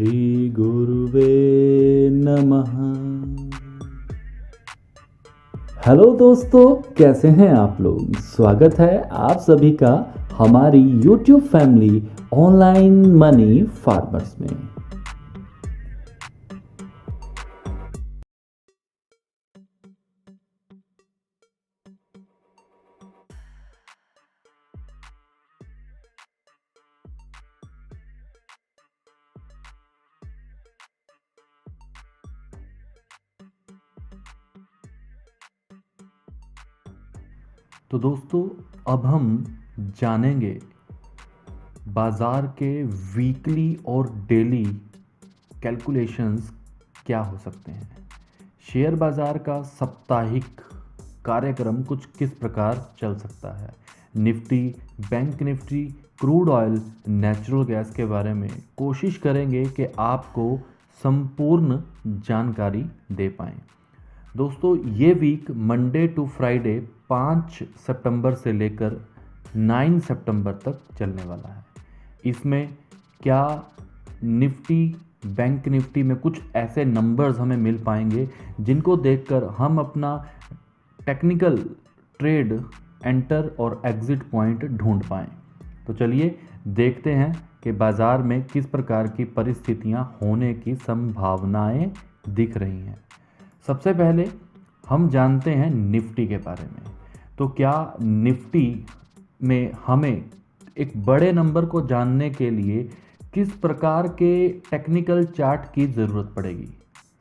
श्री गुरुवे नमः। हेलो दोस्तों, कैसे हैं आप लोग। स्वागत है आप सभी का हमारी YouTube family online money farmers में। तो दोस्तों, अब हम जानेंगे बाज़ार के वीकली और डेली कैलकुलेशंस क्या हो सकते हैं। शेयर बाज़ार का साप्ताहिक कार्यक्रम कुछ किस प्रकार चल सकता है। Nifty, bank Nifty, crude oil, natural gas के बारे में कोशिश करेंगे कि आपको संपूर्ण जानकारी दे पाएँ। दोस्तों, ये वीक मंडे टू फ्राइडे 5 सितंबर से लेकर 9 सितंबर तक चलने वाला है। इसमें क्या निफ्टी, बैंक निफ्टी में कुछ ऐसे नंबर्स हमें मिल पाएंगे जिनको देखकर हम अपना टेक्निकल ट्रेड एंटर और एग्जिट पॉइंट ढूंढ पाएं। तो चलिए देखते हैं कि बाज़ार में किस प्रकार की परिस्थितियां होने की संभावनाएं दिख रही हैं। सबसे पहले हम जानते हैं निफ्टी के बारे में। तो क्या निफ्टी में हमें एक बड़े नंबर को जानने के लिए किस प्रकार के टेक्निकल चार्ट की ज़रूरत पड़ेगी।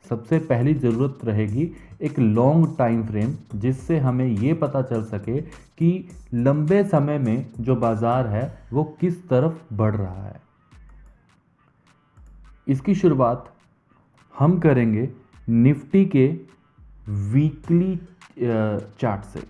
सबसे पहली ज़रूरत रहेगी एक लॉन्ग टाइम फ्रेम, जिससे हमें ये पता चल सके कि लंबे समय में जो बाज़ार है वो किस तरफ बढ़ रहा है। इसकी शुरुआत हम करेंगे निफ्टी के वीकली चार्ट से।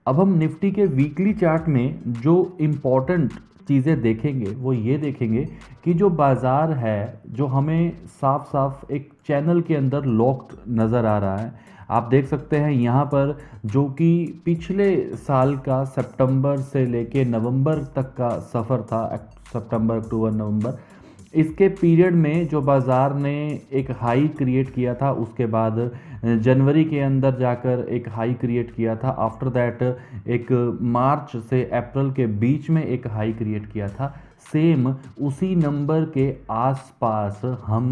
अब हम निफ्टी के वीकली चार्ट में जो इम्पोर्टेंट चीज़ें देखेंगे वो ये देखेंगे कि जो बाज़ार है, जो हमें साफ साफ एक चैनल के अंदर लॉक्ड नज़र आ रहा है। आप देख सकते हैं यहाँ पर, जो कि पिछले साल का सितंबर से लेके नवंबर तक का सफ़र था, सितंबर, अक्टूबर, नवंबर, इसके पीरियड में जो बाज़ार ने एक हाई क्रिएट किया था, उसके बाद जनवरी के अंदर जाकर एक हाई क्रिएट किया था। आफ्टर दैट एक मार्च से अप्रैल के बीच में एक हाई क्रिएट किया था। सेम उसी नंबर के आसपास हम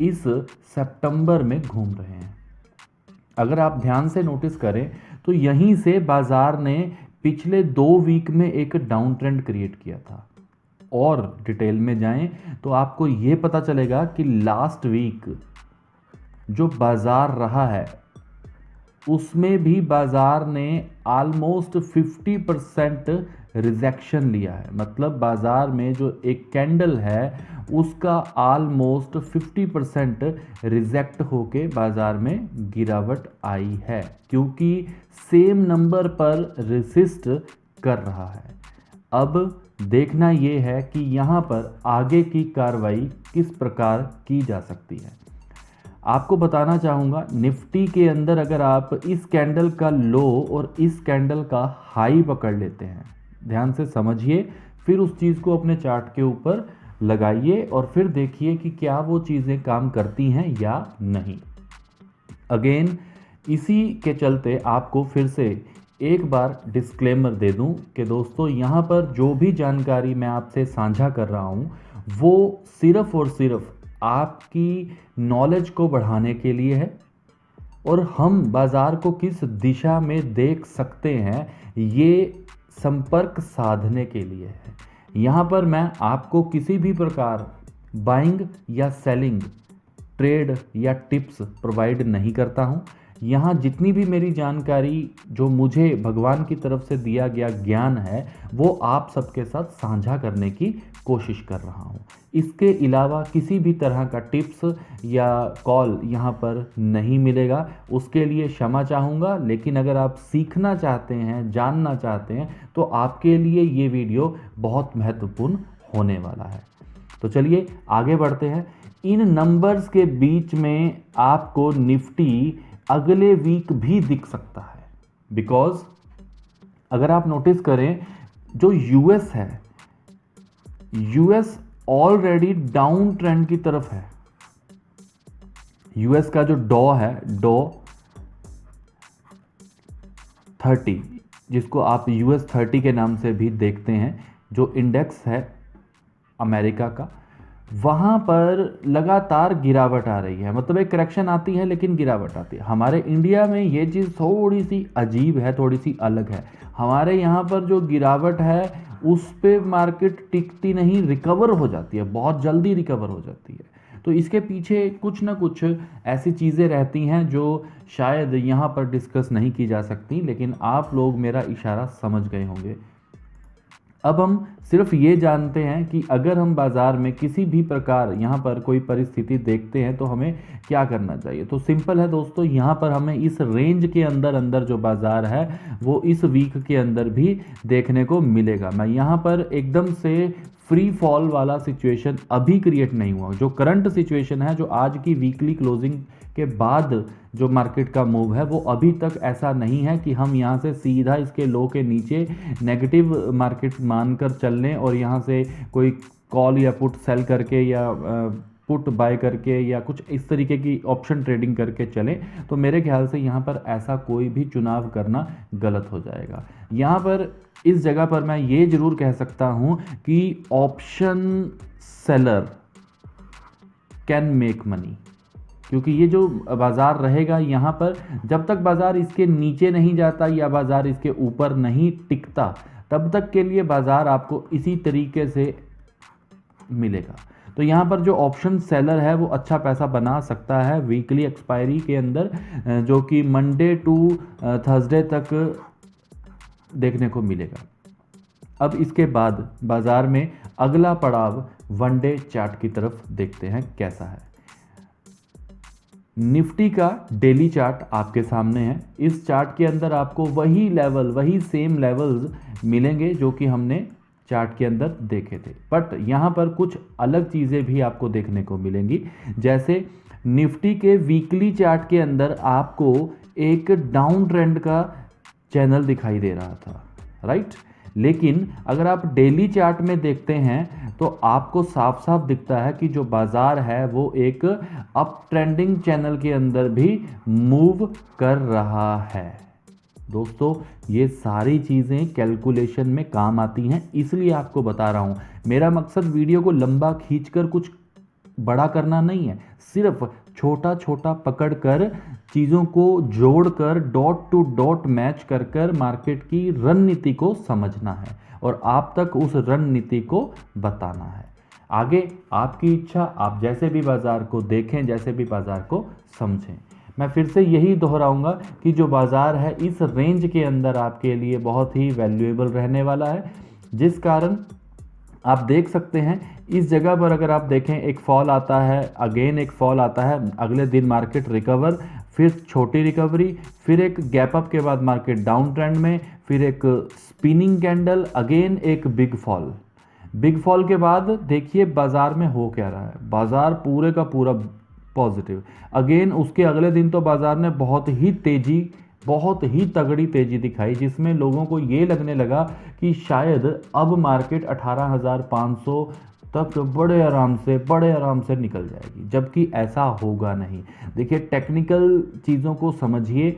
इस सितंबर में घूम रहे हैं। अगर आप ध्यान से नोटिस करें तो यहीं से बाज़ार ने पिछले 2 वीक में एक डाउन ट्रेंड क्रिएट किया था। और डिटेल में जाएं तो आपको ये पता चलेगा कि लास्ट वीक जो बाज़ार रहा है उसमें भी बाज़ार ने ऑलमोस्ट 50% रिजेक्शन लिया है। मतलब बाज़ार में जो एक कैंडल है उसका ऑलमोस्ट 50% रिजेक्ट होके बाज़ार में गिरावट आई है, क्योंकि सेम नंबर पर रेसिस्ट कर रहा है। अब देखना ये है कि यहाँ पर आगे की कार्रवाई किस प्रकार की जा सकती है। आपको बताना चाहूँगा, निफ्टी के अंदर अगर आप इस कैंडल का लो और इस कैंडल का हाई पकड़ लेते हैं, ध्यान से समझिए, फिर उस चीज़ को अपने चार्ट के ऊपर लगाइए और फिर देखिए कि क्या वो चीज़ें काम करती हैं या नहीं। अगेन इसी के चलते आपको फिर से एक बार डिस्क्लेमर दे दूं कि दोस्तों, यहाँ पर जो भी जानकारी मैं आपसे साझा कर रहा हूँ वो सिर्फ और सिर्फ आपकी नॉलेज को बढ़ाने के लिए है, और हम बाज़ार को किस दिशा में देख सकते हैं ये संपर्क साधने के लिए है। यहाँ पर मैं आपको किसी भी प्रकार बाइंग या सेलिंग ट्रेड या टिप्स प्रोवाइड नहीं करता हूँ। यहाँ जितनी भी मेरी जानकारी, जो मुझे भगवान की तरफ से दिया गया ज्ञान है, वो आप सबके साथ साझा करने की कोशिश कर रहा हूँ। इसके अलावा किसी भी तरह का टिप्स या कॉल यहाँ पर नहीं मिलेगा, उसके लिए क्षमा चाहूँगा। लेकिन अगर आप सीखना चाहते हैं, जानना चाहते हैं, तो आपके लिए ये वीडियो बहुत महत्वपूर्ण होने वाला है। तो चलिए आगे बढ़ते हैं। इन नंबर्स के बीच में आपको निफ्टी अगले वीक भी दिख सकता है, बिकॉज अगर आप नोटिस करें, जो यूएस है, यूएस ऑलरेडी डाउन ट्रेंड की तरफ है। यूएस का जो डॉ है, डॉ 30, जिसको आप यूएस 30 के नाम से भी देखते हैं, जो इंडेक्स है अमेरिका का, वहाँ पर लगातार गिरावट आ रही है। मतलब एक करेक्शन आती है लेकिन गिरावट आती है। हमारे इंडिया में ये चीज़ थोड़ी सी अजीब है, थोड़ी सी अलग है। हमारे यहाँ पर जो गिरावट है उस पे मार्केट टिकती नहीं, रिकवर हो जाती है, बहुत जल्दी रिकवर हो जाती है। तो इसके पीछे कुछ ना कुछ ऐसी चीज़ें रहती हैं जो शायद यहाँ पर डिस्कस नहीं की जा सकती, लेकिन आप लोग मेरा इशारा समझ गए होंगे। अब हम सिर्फ ये जानते हैं कि अगर हम बाज़ार में किसी भी प्रकार यहाँ पर कोई परिस्थिति देखते हैं तो हमें क्या करना चाहिए। तो सिंपल है दोस्तों, यहाँ पर हमें इस रेंज के अंदर अंदर जो बाज़ार है वो इस वीक के अंदर भी देखने को मिलेगा। मैं यहाँ पर एकदम से फ्री फॉल वाला सिचुएशन अभी क्रिएट नहीं हुआ। जो करंट सिचुएशन है, जो आज की वीकली क्लोजिंग के बाद जो मार्केट का मूव है, वो अभी तक ऐसा नहीं है कि हम यहाँ से सीधा इसके लो के नीचे नेगेटिव मार्केट मानकर चल लें और यहाँ से कोई कॉल या पुट सेल करके या पुट बाय करके या कुछ इस तरीके की ऑप्शन ट्रेडिंग करके चलें। तो मेरे ख्याल से यहाँ पर ऐसा कोई भी चुनाव करना गलत हो जाएगा। यहाँ पर इस जगह पर मैं ये ज़रूर कह सकता हूँ कि option seller can make money, क्योंकि ये जो बाज़ार रहेगा यहाँ पर, जब तक बाज़ार इसके नीचे नहीं जाता या बाज़ार इसके ऊपर नहीं टिकता, तब तक के लिए बाज़ार आपको इसी तरीके से मिलेगा। तो यहाँ पर जो ऑप्शन सेलर है वो अच्छा पैसा बना सकता है वीकली एक्सपायरी के अंदर, जो कि मंडे टू थर्सडे तक देखने को मिलेगा। अब इसके बाद बाज़ार में अगला पड़ाव वन डे चार्ट की तरफ देखते हैं कैसा है। निफ्टी का डेली चार्ट आपके सामने है। इस चार्ट के अंदर आपको वही लेवल, वही सेम लेवल्स मिलेंगे जो कि हमने चार्ट के अंदर देखे थे, बट यहाँ पर कुछ अलग चीज़ें भी आपको देखने को मिलेंगी। जैसे निफ्टी के वीकली चार्ट के अंदर आपको एक डाउन ट्रेंड का चैनल दिखाई दे रहा था, राइट। लेकिन अगर आप डेली चार्ट में देखते हैं तो आपको साफ साफ दिखता है कि जो बाज़ार है वो एक अप ट्रेंडिंग चैनल के अंदर भी मूव कर रहा है। दोस्तों, ये सारी चीज़ें कैलकुलेशन में काम आती हैं, इसलिए आपको बता रहा हूँ। मेरा मकसद वीडियो को लंबा खींचकर कुछ बड़ा करना नहीं है, सिर्फ छोटा छोटा पकड़ कर चीज़ों को जोड़कर डॉट टू डॉट मैच कर कर मार्केट की रणनीति को समझना है और आप तक उस रणनीति को बताना है। आगे आपकी इच्छा, आप जैसे भी बाज़ार को देखें, जैसे भी बाज़ार को समझें। मैं फिर से यही दोहराऊंगा कि जो बाज़ार है इस रेंज के अंदर आपके लिए बहुत ही वैल्यूएबल रहने वाला है, जिस कारण आप देख सकते हैं इस जगह पर अगर आप देखें एक फॉल आता है, अगेन एक फॉल आता है, अगले दिन मार्केट रिकवर, फिर छोटी रिकवरी, फिर एक गैप अप के बाद मार्केट डाउन ट्रेंड में, फिर एक स्पिनिंग कैंडल, अगेन एक बिग फॉल। बिग फॉल के बाद देखिए बाज़ार में हो क्या रहा है, बाज़ार पूरे का पूरा पॉजिटिव। अगेन उसके अगले दिन तो बाज़ार ने बहुत ही तगड़ी तेज़ी दिखाई, जिसमें लोगों को ये लगने लगा कि शायद अब मार्केट 18,500 तक बड़े आराम से निकल जाएगी, जबकि ऐसा होगा नहीं। देखिए, टेक्निकल चीज़ों को समझिए,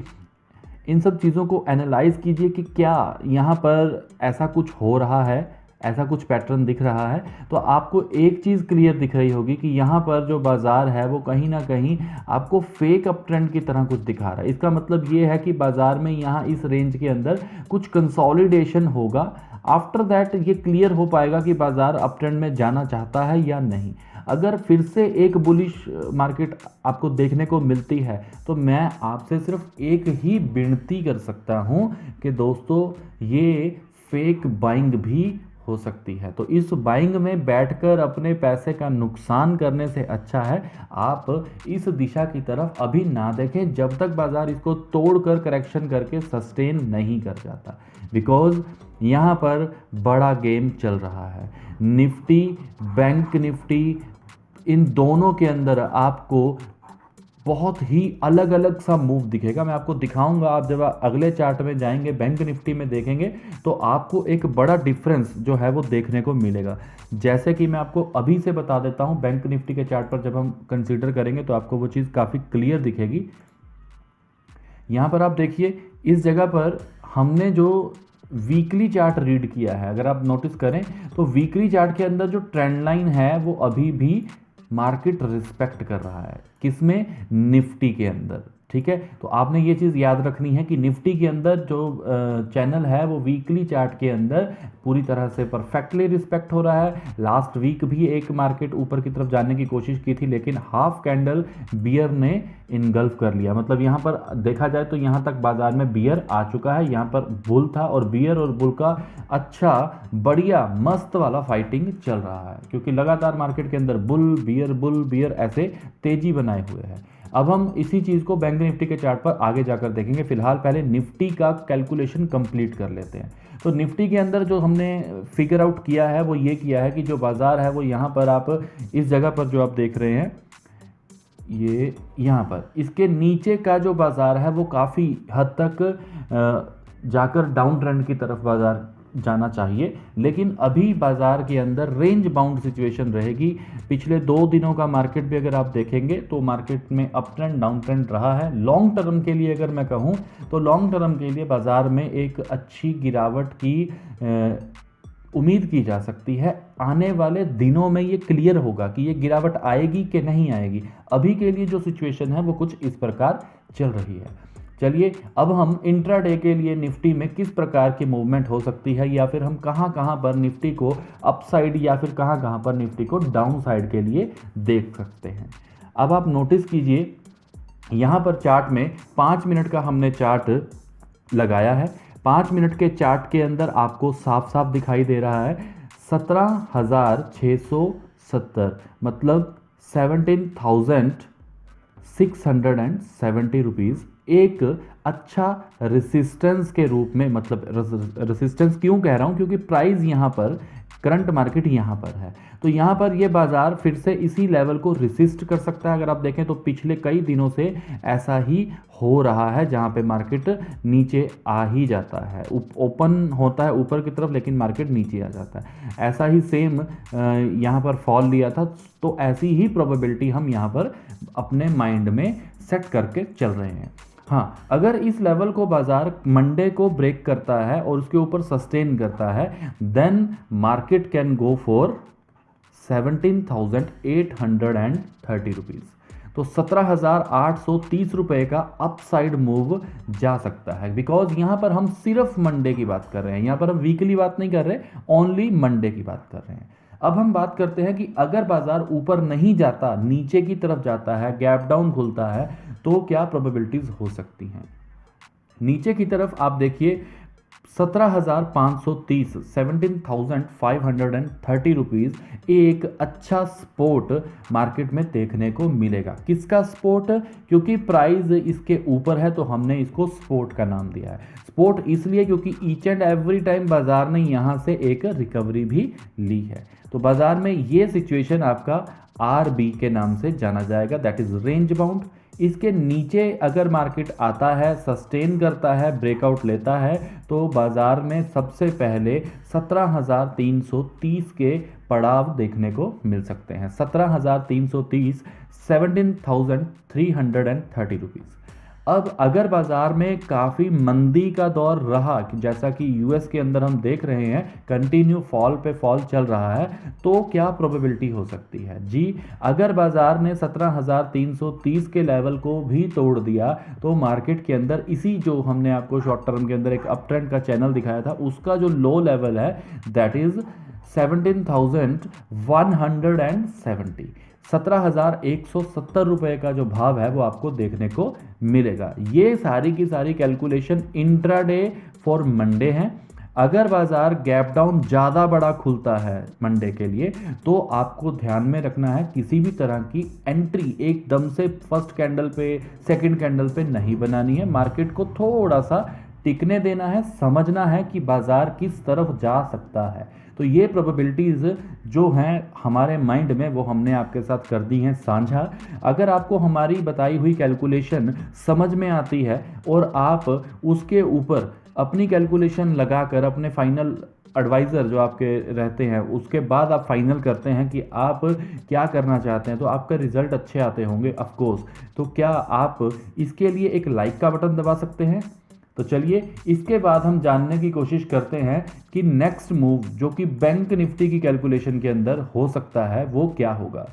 इन सब चीज़ों को एनालाइज कीजिए कि क्या यहाँ पर ऐसा कुछ हो रहा है, ऐसा कुछ पैटर्न दिख रहा है, तो आपको एक चीज़ क्लियर दिख रही होगी कि यहाँ पर जो बाज़ार है वो कहीं ना कहीं आपको फेक अप ट्रेंड की तरह कुछ दिखा रहा है। इसका मतलब ये है कि बाज़ार में यहाँ इस रेंज के अंदर कुछ कंसोलिडेशन होगा। आफ्टर दैट ये क्लियर हो पाएगा कि बाज़ार अप ट्रेंड में जाना चाहता है या नहीं। अगर फिर से एक बुलिश मार्केट आपको देखने को मिलती है तो मैं आपसे सिर्फ एक ही विनती कर सकता हूँ कि दोस्तों, ये फेक बाइंग भी हो सकती है। तो इस बाइंग में बैठकर अपने पैसे का नुकसान करने से अच्छा है आप इस दिशा की तरफ अभी ना देखें जब तक बाज़ार इसको तोड़कर करेक्शन करके सस्टेन नहीं कर जाता, बिकॉज यहाँ पर बड़ा गेम चल रहा है। निफ्टी, बैंक निफ्टी, इन दोनों के अंदर आपको बहुत ही अलग अलग सा मूव दिखेगा। मैं आपको दिखाऊंगा, आप जब अगले चार्ट में जाएंगे बैंक निफ्टी में देखेंगे तो आपको एक बड़ा डिफरेंस जो है वो देखने को मिलेगा। जैसे कि मैं आपको अभी से बता देता हूं, बैंक निफ्टी के चार्ट पर जब हम कंसीडर करेंगे तो आपको वो चीज़ काफ़ी क्लियर दिखेगी। यहाँ पर आप देखिए, इस जगह पर हमने जो वीकली चार्ट रीड किया है, अगर आप नोटिस करें तो वीकली चार्ट के अंदर जो ट्रेंड लाइन है वो अभी भी मार्केट रिस्पेक्ट कर रहा है। किसमें? निफ्टी के अंदर। ठीक है, तो आपने ये चीज़ याद रखनी है कि निफ्टी के अंदर जो चैनल है वो वीकली चार्ट के अंदर पूरी तरह से परफेक्टली रिस्पेक्ट हो रहा है। लास्ट वीक भी एक मार्केट ऊपर की तरफ जाने की कोशिश की थी, लेकिन हाफ कैंडल बियर ने इनगल्फ कर लिया। मतलब यहाँ पर देखा जाए तो यहाँ तक बाजार में बियर आ चुका है, यहाँ पर बुल था और बियर और बुल का अच्छा बढ़िया मस्त वाला फाइटिंग चल रहा है, क्योंकि लगातार मार्केट के अंदर बुल बियर ऐसे तेजी बनाए हुए हैं। अब हम इसी चीज़ को बैंक निफ्टी के चार्ट पर आगे जाकर देखेंगे। फिलहाल पहले निफ्टी का कैलकुलेशन कंप्लीट कर लेते हैं। तो निफ्टी के अंदर जो हमने फिगर आउट किया है वो ये किया है कि जो बाजार है वो यहाँ पर आप इस जगह पर जो आप देख रहे हैं, ये यहाँ पर इसके नीचे का जो बाजार है वो काफ़ी हद तक जाकर डाउन ट्रेंड की तरफ बाजार जाना चाहिए, लेकिन अभी बाजार के अंदर रेंज बाउंड सिचुएशन रहेगी। पिछले 2 दिनों का मार्केट भी अगर आप देखेंगे तो मार्केट में अप ट्रेंड डाउन ट्रेंड रहा है। लॉन्ग टर्म के लिए अगर मैं कहूँ तो लॉन्ग टर्म के लिए बाजार में एक अच्छी गिरावट की उम्मीद की जा सकती है। आने वाले दिनों में ये क्लियर होगा कि ये गिरावट आएगी कि नहीं आएगी। अभी के लिए जो सिचुएशन है वो कुछ इस प्रकार चल रही है। चलिए अब हम इंट्राडे के लिए निफ्टी में किस प्रकार की मूवमेंट हो सकती है, या फिर हम कहां कहां पर निफ्टी को अपसाइड या फिर कहां कहां पर निफ्टी को डाउन साइड के लिए देख सकते हैं। अब आप नोटिस कीजिए, यहां पर चार्ट में 5 मिनट का हमने चार्ट लगाया है। 5 मिनट के चार्ट के अंदर आपको साफ साफ दिखाई दे रहा है 17,670, मतलब 17,670 रुपीज़ एक अच्छा रेसिस्टेंस के रूप में। मतलब रेसिस्टेंस क्यों कह रहा हूं, क्योंकि प्राइस यहां पर करंट मार्केट यहां पर है, तो यहां पर ये बाजार फिर से इसी लेवल को रेसिस्ट कर सकता है। अगर आप देखें तो पिछले कई दिनों से ऐसा ही हो रहा है, जहां पे मार्केट नीचे आ ही जाता है, ओपन होता है ऊपर की तरफ लेकिन मार्केट नीचे आ जाता है। ऐसा ही सेम यहां पर फॉल लिया था, तो ऐसी ही प्रोबेबिलिटी हम यहां पर अपने माइंड में सेट करके चल रहे हैं। हाँ, अगर इस लेवल को बाजार मंडे को ब्रेक करता है और उसके ऊपर सस्टेन करता है, then market can go for 17,830 rupees. तो 17,830 रुपये का अपसाइड मूव जा सकता है, बिकॉज यहाँ पर हम सिर्फ मंडे की बात कर रहे हैं, यहाँ पर हम वीकली बात नहीं कर रहे, ओनली मंडे की बात कर रहे हैं। अब हम बात करते हैं कि अगर बाजार ऊपर नहीं जाता, नीचे की तरफ जाता है, गैप डाउन खुलता है, तो क्या प्रोबेबिलिटीज हो सकती हैं। नीचे की तरफ आप देखिए 17,530, 17,530 रुपीज़ एक अच्छा सपोर्ट मार्केट में देखने को मिलेगा। किसका सपोर्ट? क्योंकि प्राइस इसके ऊपर है तो हमने इसको सपोर्ट का नाम दिया है। सपोर्ट इसलिए क्योंकि ईच एंड एवरी टाइम बाजार ने यहाँ से एक रिकवरी भी ली है, तो बाजार में ये सिचुएशन आपका RB के नाम से जाना जाएगा, दैट इज रेंज बाउंड। इसके नीचे अगर मार्केट आता है, सस्टेन करता है, ब्रेकआउट लेता है, तो बाजार में सबसे पहले 17,330 के पड़ाव देखने को मिल सकते हैं। 17,330, 17,330 रुपीज़। अब अगर बाजार में काफ़ी मंदी का दौर रहा, जैसा कि यूएस के अंदर हम देख रहे हैं कंटिन्यू फॉल पे फॉल चल रहा है, तो क्या प्रोबेबिलिटी हो सकती है? जी, अगर बाजार ने 17,330 के लेवल को भी तोड़ दिया तो मार्केट के अंदर इसी जो हमने आपको शॉर्ट टर्म के अंदर एक अप ट्रेंड का चैनल दिखाया था, उसका जो लो लेवल है दैट इज 17,170, 17,170 रुपए का जो भाव है वो आपको देखने को मिलेगा। ये सारी की सारी कैलकुलेशन इंट्राडे फॉर मंडे है। अगर बाजार गैप डाउन ज़्यादा बड़ा खुलता है मंडे के लिए, तो आपको ध्यान में रखना है किसी भी तरह की एंट्री एकदम से फर्स्ट कैंडल पे, सेकंड कैंडल पे नहीं बनानी है। मार्केट को थोड़ा सा टिकने देना है, समझना है कि बाजार किस तरफ जा सकता है। तो ये प्रोबेबिलिटीज़ जो हैं हमारे माइंड में, वो हमने आपके साथ कर दी हैं साझा। अगर आपको हमारी बताई हुई कैलकुलेशन समझ में आती है और आप उसके ऊपर अपनी कैलकुलेशन लगाकर अपने फाइनल एडवाइज़र जो आपके रहते हैं उसके बाद आप फाइनल करते हैं कि आप क्या करना चाहते हैं, तो आपका रिजल्ट अच्छे आते होंगे ऑफ कोर्स। तो क्या आप इसके लिए एक लाइक का बटन दबा सकते हैं? तो चलिए इसके बाद हम जानने की कोशिश करते हैं कि नेक्स्ट मूव जो कि बैंक निफ्टी की कैलकुलेशन के अंदर हो सकता है वो क्या होगा।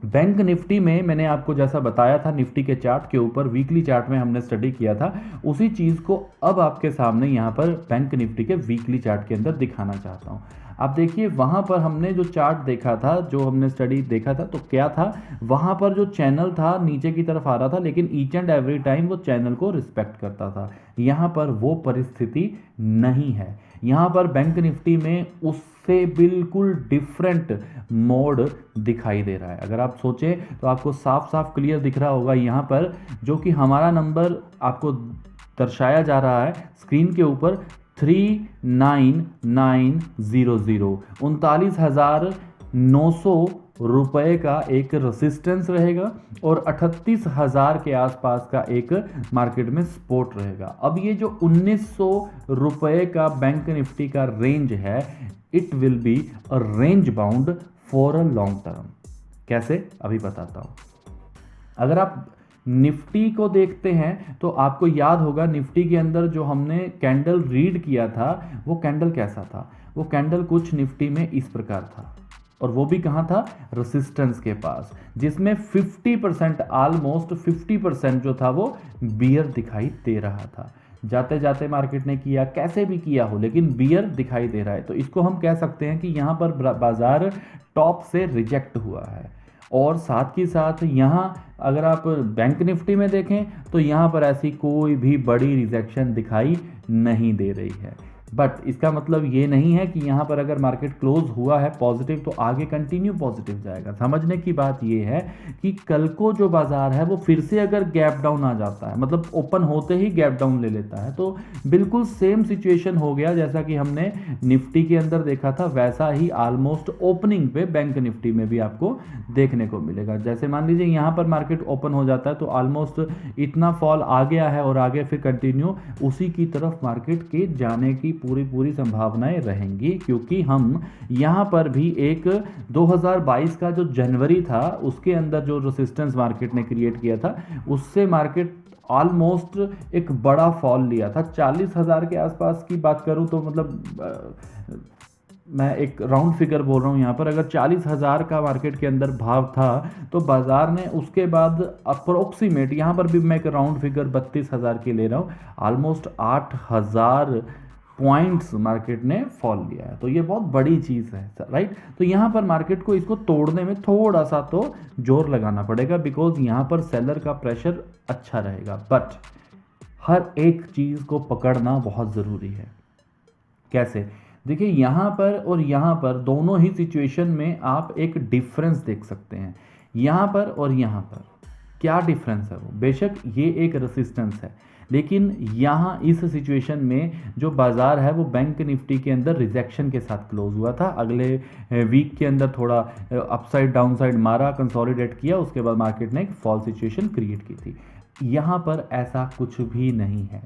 बैंक निफ्टी में मैंने आपको जैसा बताया था निफ्टी के चार्ट के ऊपर, वीकली चार्ट में हमने स्टडी किया था, उसी चीज़ को अब आपके सामने यहाँ पर बैंक निफ्टी के वीकली चार्ट के अंदर दिखाना चाहता हूँ। आप देखिए वहाँ पर हमने जो चार्ट देखा था, जो हमने स्टडी देखा था, तो क्या था वहाँ पर जो चैनल था नीचे की तरफ आ रहा था, लेकिन ईच एंड एवरी टाइम वो चैनल को रिस्पेक्ट करता था। यहाँ पर वो परिस्थिति नहीं है। यहाँ पर बैंक निफ्टी में उससे बिल्कुल डिफरेंट मोड दिखाई दे रहा है। अगर आप सोचें तो आपको साफ साफ क्लियर दिख रहा होगा यहाँ पर, जो कि हमारा नंबर आपको दर्शाया जा रहा है स्क्रीन के ऊपर 39900, 39,900 रुपए का एक रेसिस्टेंस रहेगा और 38,000 के आसपास का एक मार्केट में सपोर्ट रहेगा। अब ये जो 1900 रुपए का बैंक निफ्टी का रेंज है, it will be a range bound for a long term. कैसे, अभी बताता हूँ। अगर आप निफ्टी को देखते हैं तो आपको याद होगा निफ्टी के अंदर जो हमने कैंडल रीड किया था वो कैंडल कैसा था। वो कैंडल कुछ निफ्टी में इस प्रकार था, और वो भी कहाँ था, रेसिस्टेंस के पास, जिसमें 50% ऑलमोस्ट 50% जो था वो बियर दिखाई दे रहा था। जाते जाते मार्केट ने किया, कैसे भी किया हो, लेकिन बियर दिखाई दे रहा है। तो इसको हम कह सकते हैं कि यहाँ पर बाजार टॉप से रिजेक्ट हुआ है। और साथ ही साथ यहाँ अगर आप बैंक निफ्टी में देखें तो यहाँ पर ऐसी कोई भी बड़ी रिजेक्शन दिखाई नहीं दे रही है। बट इसका मतलब ये नहीं है कि यहाँ पर अगर मार्केट क्लोज हुआ है पॉजिटिव तो आगे कंटिन्यू पॉजिटिव जाएगा। समझने की बात ये है कि कल को जो बाजार है वो फिर से अगर गैप डाउन आ जाता है, मतलब ओपन होते ही गैप डाउन ले लेता है, तो बिल्कुल सेम सिचुएशन हो गया जैसा कि हमने निफ्टी के अंदर देखा था, वैसा ही ऑलमोस्ट ओपनिंग पे बैंक निफ्टी में भी आपको देखने को मिलेगा। जैसे मान लीजिए यहाँ पर मार्केट ओपन हो जाता है तो ऑलमोस्ट इतना फॉल आ गया है और आगे फिर कंटिन्यू उसी की तरफ मार्केट के जाने की पूरी संभावनाएं रहेंगी, क्योंकि हम यहाँ पर भी एक 2022 का जो जनवरी था उसके अंदर जो रेसिस्टेंस मार्केट ने क्रिएट किया था उससे मार्केट ऑलमोस्ट एक बड़ा फॉल लिया था। 40,000 के आसपास की बात करूं तो मतलब मैं एक राउंड फिगर बोल रहा हूँ यहाँ पर, अगर 40,000 का मार्केट के अंदर भाव था तो बाजार ने उसके बाद अप्रोक्सीमेट, यहाँ पर भी मैं एक राउंड फिगर 32,000 की ले रहा हूँ, ऑलमोस्ट 8,000 पॉइंट्स मार्केट ने फॉल लिया है। तो ये बहुत बड़ी चीज़ है, राइट। तो यहाँ पर मार्केट को इसको तोड़ने में थोड़ा सा तो जोर लगाना पड़ेगा, बिकॉज यहाँ पर सेलर का प्रेशर अच्छा रहेगा। बट हर एक चीज़ को पकड़ना बहुत ज़रूरी है। कैसे, देखिए यहाँ पर और यहाँ पर दोनों ही सिचुएशन में आप एक डिफरेंस देख सकते हैं। यहाँ पर और यहाँ पर क्या डिफरेंस है, वो बेशक ये एक रेसिस्टेंस है, लेकिन यहाँ इस सिचुएशन में जो बाजार है वो बैंक निफ्टी के अंदर रिजेक्शन के साथ क्लोज हुआ था। अगले वीक के अंदर थोड़ा अपसाइड डाउनसाइड मारा, कंसोलिडेट किया, उसके बाद मार्केट ने एक फॉल सिचुएशन क्रिएट की थी। यहाँ पर ऐसा कुछ भी नहीं है,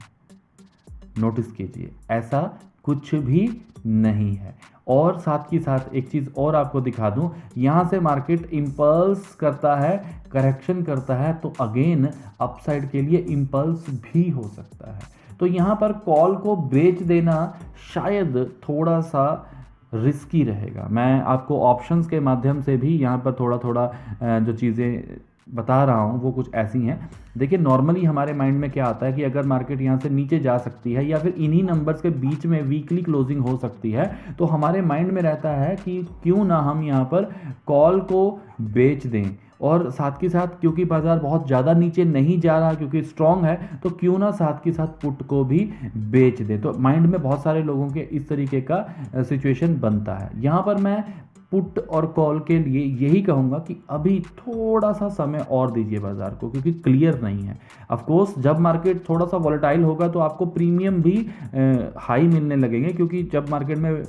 नोटिस कीजिए, ऐसा कुछ भी नहीं है। और साथ ही साथ एक चीज़ और आपको दिखा दूं, यहाँ से मार्केट इम्पल्स करता है, करेक्शन करता है, तो अगेन अपसाइड के लिए इम्पल्स भी हो सकता है। तो यहाँ पर कॉल को बेच देना शायद थोड़ा सा रिस्की रहेगा। मैं आपको ऑप्शंस के माध्यम से भी यहाँ पर थोड़ा थोड़ा जो चीज़ें बता रहा हूँ वो कुछ ऐसी हैं। देखिए नॉर्मली हमारे माइंड में क्या आता है कि अगर मार्केट यहाँ से नीचे जा सकती है या फिर इन्हीं नंबर्स के बीच में वीकली क्लोजिंग हो सकती है, तो हमारे माइंड में रहता है कि क्यों ना हम यहाँ पर कॉल को बेच दें। और साथ ही साथ क्योंकि बाजार बहुत ज़्यादा नीचे नहीं जा रहा, क्योंकि स्ट्रॉन्ग है, तो क्यों ना साथ के साथ पुट को भी बेच दें। तो माइंड में बहुत सारे लोगों के इस तरीके का सिचुएशन बनता है। यहाँ पर मैं पुट और कॉल के लिए यही कहूँगा कि अभी थोड़ा सा समय और दीजिए बाज़ार को, क्योंकि क्लियर नहीं है। ऑफ कोर्स जब मार्केट थोड़ा सा वॉलेटाइल होगा तो आपको प्रीमियम भी हाई मिलने लगेंगे, क्योंकि जब मार्केट में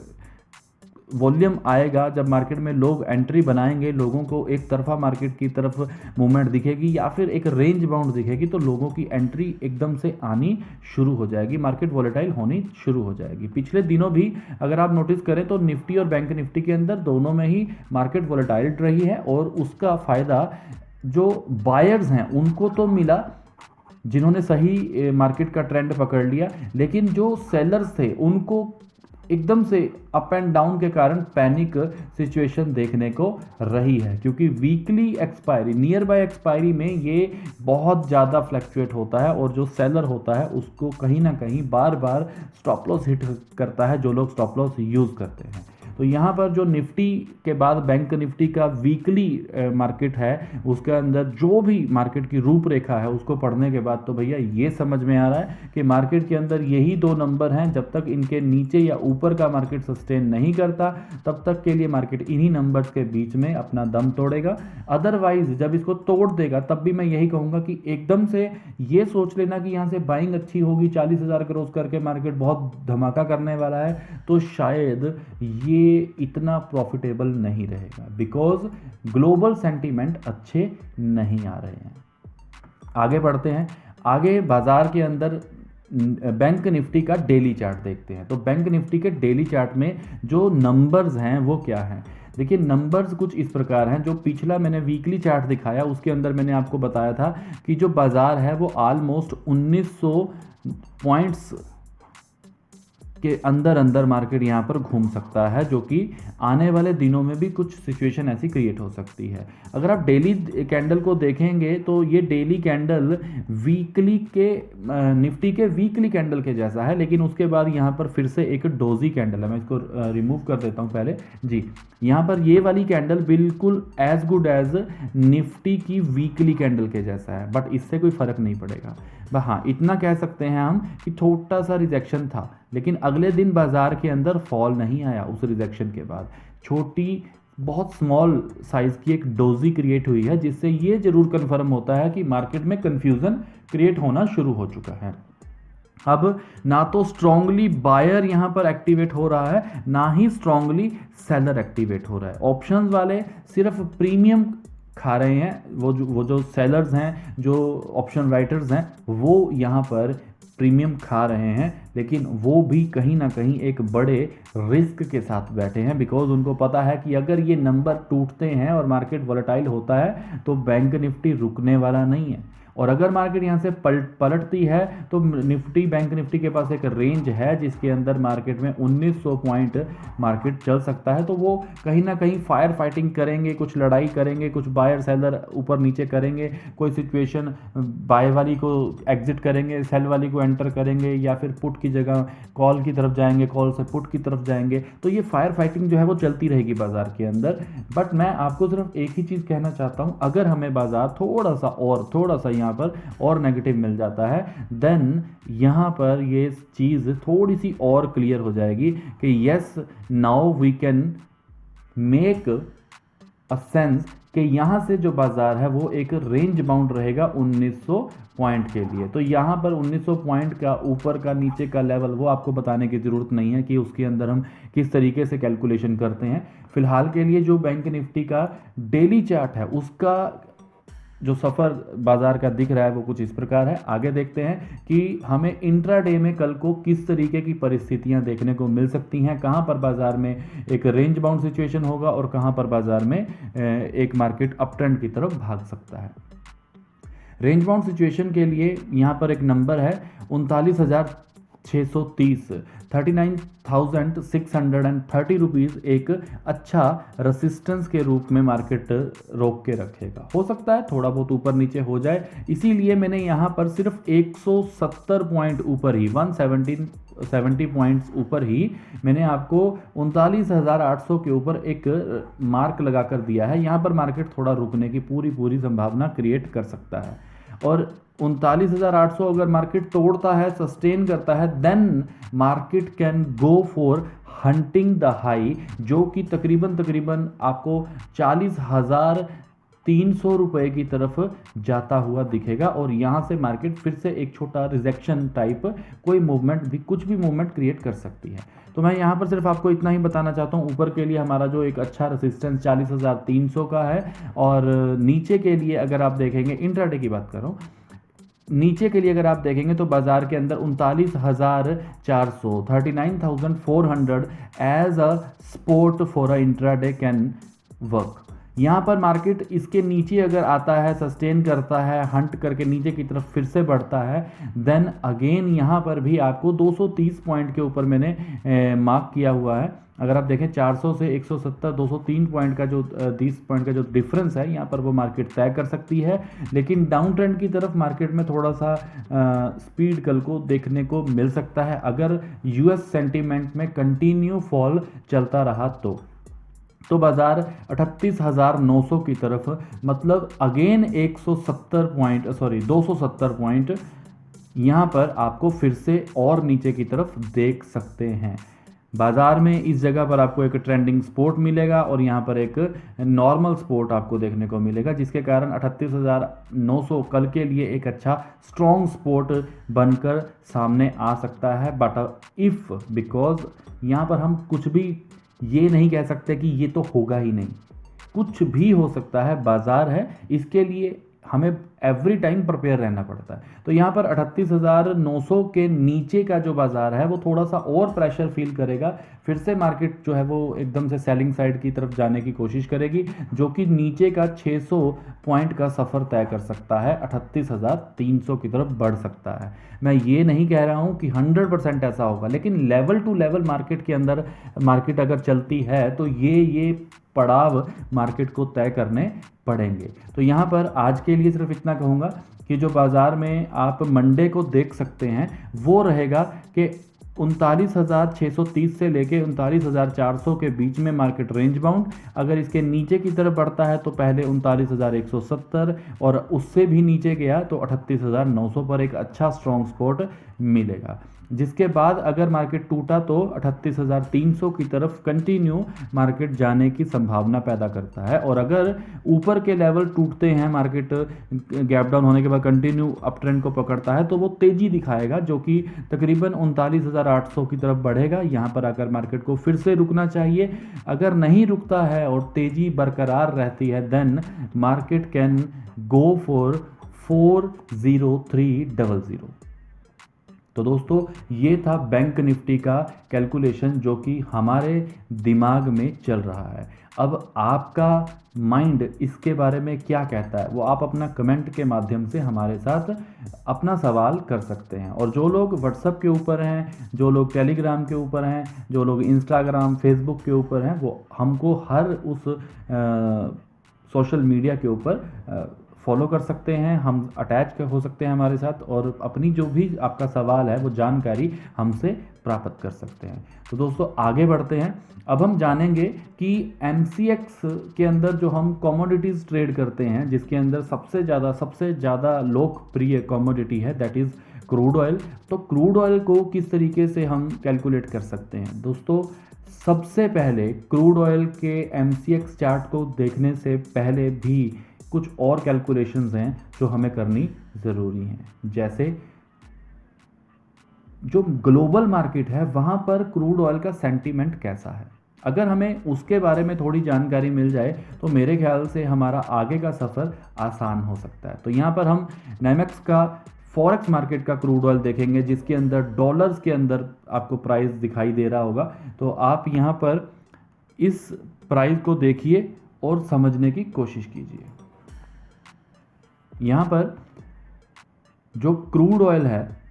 वॉल्यूम आएगा, जब मार्केट में लोग एंट्री बनाएंगे, लोगों को एक तरफा मार्केट की तरफ मूवमेंट दिखेगी या फिर एक रेंज बाउंड दिखेगी, तो लोगों की एंट्री एकदम से आनी शुरू हो जाएगी, मार्केट वॉलेटाइल होनी शुरू हो जाएगी। पिछले दिनों भी अगर आप नोटिस करें तो निफ्टी और बैंक निफ्टी के अंदर दोनों में ही मार्केट वॉलेटाइल रही है, और उसका फ़ायदा जो बायर्स हैं उनको तो मिला, जिन्होंने सही मार्केट का ट्रेंड पकड़ लिया, लेकिन जो सेलर्स थे उनको एकदम से अप एंड डाउन के कारण पैनिक सिचुएशन देखने को रही है, क्योंकि weekly expiry, near by expiry में ये बहुत ज़्यादा फ्लैक्चुएट होता है, और जो सेलर होता है उसको कहीं ना कहीं बार बार स्टॉप लॉस हिट करता है, जो लोग स्टॉप लॉस यूज़ करते हैं। तो यहाँ पर जो निफ्टी के बाद बैंक निफ्टी का वीकली मार्केट है, उसके अंदर जो भी मार्केट की रूपरेखा है उसको पढ़ने के बाद तो भैया ये समझ में आ रहा है कि मार्केट के अंदर यही दो नंबर हैं, जब तक इनके नीचे या ऊपर का मार्केट सस्टेन नहीं करता तब तक के लिए मार्केट इन्हीं नंबर्स के बीच में अपना दम तोड़ेगा। अदरवाइज जब इसको तोड़ देगा तब भी मैं यही कहूँगा कि एकदम से ये सोच लेना कि यहाँ से बाइंग अच्छी होगी, 40,000 क्रॉस करके मार्केट बहुत धमाका करने वाला है, तो शायद ये इतना प्रॉफिटेबल नहीं रहेगा, बिकॉज ग्लोबल सेंटीमेंट अच्छे नहीं आ रहे हैं। आगे बढ़ते हैं। आगे बाजार के अंदर बैंक निफ्टी का डेली चार्ट देखते हैं। तो बैंक निफ्टी के डेली चार्ट में जो नंबर्स हैं वो क्या हैं? देखिए नंबर्स कुछ इस प्रकार हैं। जो पिछला मैंने वीकली चार्ट दिखाया उसके अंदर मैंने आपको बताया था कि जो बाजार है वो ऑलमोस्ट 1900 पॉइंट्स के अंदर मार्केट यहाँ पर घूम सकता है, जो कि आने वाले दिनों में भी कुछ सिचुएशन ऐसी क्रिएट हो सकती है। अगर आप डेली कैंडल को देखेंगे तो ये डेली कैंडल वीकली के निफ्टी के वीकली कैंडल के जैसा है, लेकिन उसके बाद यहाँ पर फिर से एक डोजी कैंडल है। मैं इसको रिमूव कर देता हूँ पहले जी। यहाँ पर ये वाली कैंडल बिल्कुल एज गुड एज निफ्टी की वीकली कैंडल के जैसा है, बट इससे कोई फर्क नहीं पड़ेगा। हाँ, इतना कह सकते हैं हम कि छोटा सा रिजेक्शन था, लेकिन अगले दिन बाजार के अंदर फॉल नहीं आया। उस रिजेक्शन के बाद छोटी बहुत स्मॉल साइज की एक डोजी क्रिएट हुई है, जिससे ये जरूर कंफर्म होता है कि मार्केट में कंफ्यूजन क्रिएट होना शुरू हो चुका है। अब ना तो स्ट्रांगली बायर यहां पर एक्टिवेट हो रहा है, ना ही स्ट्रांगली सेलर एक्टिवेट हो रहा है। ऑप्शंस वाले सिर्फ प्रीमियम खा रहे हैं। वो जो सेलर्स हैं, जो ऑप्शन राइटर्स हैं, वो यहाँ पर प्रीमियम खा रहे हैं, लेकिन वो भी कहीं ना कहीं एक बड़े रिस्क के साथ बैठे हैं, बिकॉज उनको पता है कि अगर ये नंबर टूटते हैं और मार्केट वॉलेटाइल होता है तो बैंक निफ्टी रुकने वाला नहीं है। और अगर मार्केट यहाँ से पलटती है तो निफ्टी बैंक निफ्टी के पास एक रेंज है जिसके अंदर मार्केट में 1900 पॉइंट मार्केट चल सकता है। तो वो कहीं ना कहीं फायर फाइटिंग करेंगे, कुछ लड़ाई करेंगे, कुछ बायर सेलर ऊपर नीचे करेंगे, कोई सिचुएशन बाय वाली को एग्जिट करेंगे, सेल वाली को एंटर करेंगे, या फिर पुट की जगह कॉल की तरफ जाएंगे, कॉल से पुट की तरफ जाएंगे। तो ये फायर फाइटिंग जो है वो चलती रहेगी बाजार के अंदर। बट मैं आपको सिर्फ एक ही चीज़ कहना चाहता हूँ, अगर हमें बाजार थोड़ा सा यहाँ पर और नेगेटिव मिल जाता है, देन यहाँ पर ये चीज़ थोड़ी सी और क्लियर हो जाएगी कि yes now we can make a sense कि यहाँ से जो बाजार है वो एक रेंज बाउंड रहेगा 1900 पॉइंट के लिए। तो यहाँ पर 1900 पॉइंट का ऊपर का नीचे का लेवल वो आपको बताने की ज़रूरत नहीं है कि उसके अंदर हम किस तरीके से कैलकुलेशन करते हैं। फिलहाल के लिए जो बैंक निफ्टी का डेली चार्ट है उसका जो सफ़र बाजार का दिख रहा है वो कुछ इस प्रकार है। आगे देखते हैं कि हमें इंट्राडे में कल को किस तरीके की परिस्थितियां देखने को मिल सकती हैं, कहां पर बाजार में एक रेंज बाउंड सिचुएशन होगा और कहां पर बाजार में एक मार्केट अप ट्रेंड की तरफ भाग सकता है। रेंज बाउंड सिचुएशन के लिए यहां पर एक नंबर है 39,630, 39,630 रुपीज़ एक अच्छा रेसिस्टेंस के रूप में मार्केट रोक के रखेगा। हो सकता है थोड़ा बहुत ऊपर नीचे हो जाए, इसीलिए मैंने यहाँ पर सिर्फ 170 पॉइंट ऊपर ही 170 पॉइंट्स ऊपर ही मैंने आपको 39,800 के ऊपर एक मार्क लगा कर दिया है। यहाँ पर मार्केट थोड़ा रुकने की पूरी संभावना क्रिएट कर सकता है। और 39,800 अगर मार्केट तोड़ता है, सस्टेन करता है, then market can go for hunting the high, जो कि तकरीबन आपको 40,300 रुपये की तरफ जाता हुआ दिखेगा। और यहाँ से मार्केट फिर से एक छोटा रिजेक्शन टाइप कोई मूवमेंट भी, कुछ भी मूवमेंट क्रिएट कर सकती है। तो मैं यहाँ पर सिर्फ आपको इतना ही बताना चाहता हूँ, ऊपर के लिए हमारा जो एक अच्छा रेसिस्टेंस 40,300 का है, और नीचे के लिए अगर आप देखेंगे, इंट्राडे की बात कर रहा हूँ, नीचे के लिए अगर आप देखेंगे तो बाजार के अंदर 39,400 39,400 as a support for a intraday can work. यहाँ पर मार्केट इसके नीचे अगर आता है, सस्टेन करता है, हंट करके नीचे की तरफ फिर से बढ़ता है, देन अगेन यहाँ पर भी आपको 230 पॉइंट के ऊपर मैंने मार्क किया हुआ है। अगर आप देखें 400 से 170 203 पॉइंट का जो 30 पॉइंट का जो डिफरेंस है, यहाँ पर वो मार्केट तय कर सकती है। लेकिन डाउन ट्रेंड की तरफ मार्केट में थोड़ा सा स्पीड कल को देखने को मिल सकता है अगर यूएस सेंटीमेंट में कंटिन्यू फॉल चलता रहा तो बाजार 38,900 की तरफ, मतलब अगेन 270 पॉइंट यहाँ पर आपको फिर से और नीचे की तरफ देख सकते हैं। बाजार में इस जगह पर आपको एक ट्रेंडिंग सपोर्ट मिलेगा और यहाँ पर एक नॉर्मल सपोर्ट आपको देखने को मिलेगा, जिसके कारण 38,900 कल के लिए एक अच्छा स्ट्रॉन्ग सपोर्ट बनकर सामने आ सकता है। बट इफ़, बिकॉज यहाँ पर हम कुछ भी ये नहीं कह सकते कि ये तो होगा ही नहीं, कुछ भी हो सकता है, बाजार है, इसके लिए हमें एवरी टाइम प्रिपेयर रहना पड़ता है। तो यहाँ पर 38,900 के नीचे का जो बाजार है वो थोड़ा सा और प्रेशर फील करेगा, फिर से मार्केट जो है वो एकदम से सेलिंग साइड की तरफ जाने की कोशिश करेगी, जो कि नीचे का 600 पॉइंट का सफ़र तय कर सकता है, 38,300 की तरफ बढ़ सकता है। मैं ये नहीं कह रहा हूँ कि 100% ऐसा होगा, लेकिन लेवल टू लेवल मार्केट के अंदर मार्केट अगर चलती है तो ये पड़ाव मार्केट को तय करने पड़ेंगे। तो यहाँ पर आज के लिए सिर्फ इतना कहूँगा कि जो बाज़ार में आप मंडे को देख सकते हैं वो रहेगा कि 39,630 से लेके 39,400 के बीच में मार्केट रेंज बाउंड, अगर इसके नीचे की तरफ बढ़ता है तो पहले 39,170 और उससे भी नीचे गया तो 38,900 पर एक अच्छा स्ट्रॉन्ग सपोर्ट मिलेगा। जिसके बाद अगर मार्केट टूटा तो 38,300 की तरफ कंटिन्यू मार्केट जाने की संभावना पैदा करता है। और अगर ऊपर के लेवल टूटते हैं, मार्केट गैप डाउन होने के बाद कंटिन्यू अप ट्रेंड को पकड़ता है, तो वो तेज़ी दिखाएगा, जो कि तकरीबन 39,800 की तरफ बढ़ेगा। यहाँ पर आकर मार्केट को फिर से रुकना चाहिए। अगर नहीं रुकता है और तेज़ी बरकरार रहती है, then market can go for 40300। तो दोस्तों ये था बैंक निफ्टी का कैलकुलेशन जो कि हमारे दिमाग में चल रहा है। अब आपका माइंड इसके बारे में क्या कहता है वो आप अपना कमेंट के माध्यम से हमारे साथ अपना सवाल कर सकते हैं। और जो लोग व्हाट्सएप के ऊपर हैं, जो लोग टेलीग्राम के ऊपर हैं, जो लोग इंस्टाग्राम फेसबुक के ऊपर हैं, वो हमको हर उस सोशल मीडिया के ऊपर फॉलो कर सकते हैं, हम अटैच हो सकते हैं हमारे साथ, और अपनी जो भी आपका सवाल है वो जानकारी हमसे प्राप्त कर सकते हैं। तो दोस्तों आगे बढ़ते हैं। अब हम जानेंगे कि MCX के अंदर जो हम कमोडिटीज़ ट्रेड करते हैं, जिसके अंदर सबसे ज़्यादा लोकप्रिय कमोडिटी है, दैट इज़ क्रूड ऑयल। तो क्रूड ऑयल को किस तरीके से हम कैलकुलेट कर सकते हैं दोस्तों? सबसे पहले क्रूड ऑयल के MCX चार्ट को देखने से पहले भी कुछ और कैलकुलेशंस हैं जो हमें करनी ज़रूरी हैं। जैसे जो ग्लोबल मार्केट है वहाँ पर क्रूड ऑयल का सेंटीमेंट कैसा है, अगर हमें उसके बारे में थोड़ी जानकारी मिल जाए तो मेरे ख्याल से हमारा आगे का सफ़र आसान हो सकता है। तो यहाँ पर हम नाइमेक्स का फॉरेक्स मार्केट का क्रूड ऑयल देखेंगे, जिसके अंदर डॉलर्स के अंदर आपको प्राइस दिखाई दे रहा होगा। तो आप यहाँ पर इस प्राइस को देखिए और समझने की कोशिश कीजिए। यहाँ पर जो क्रूड ऑयल है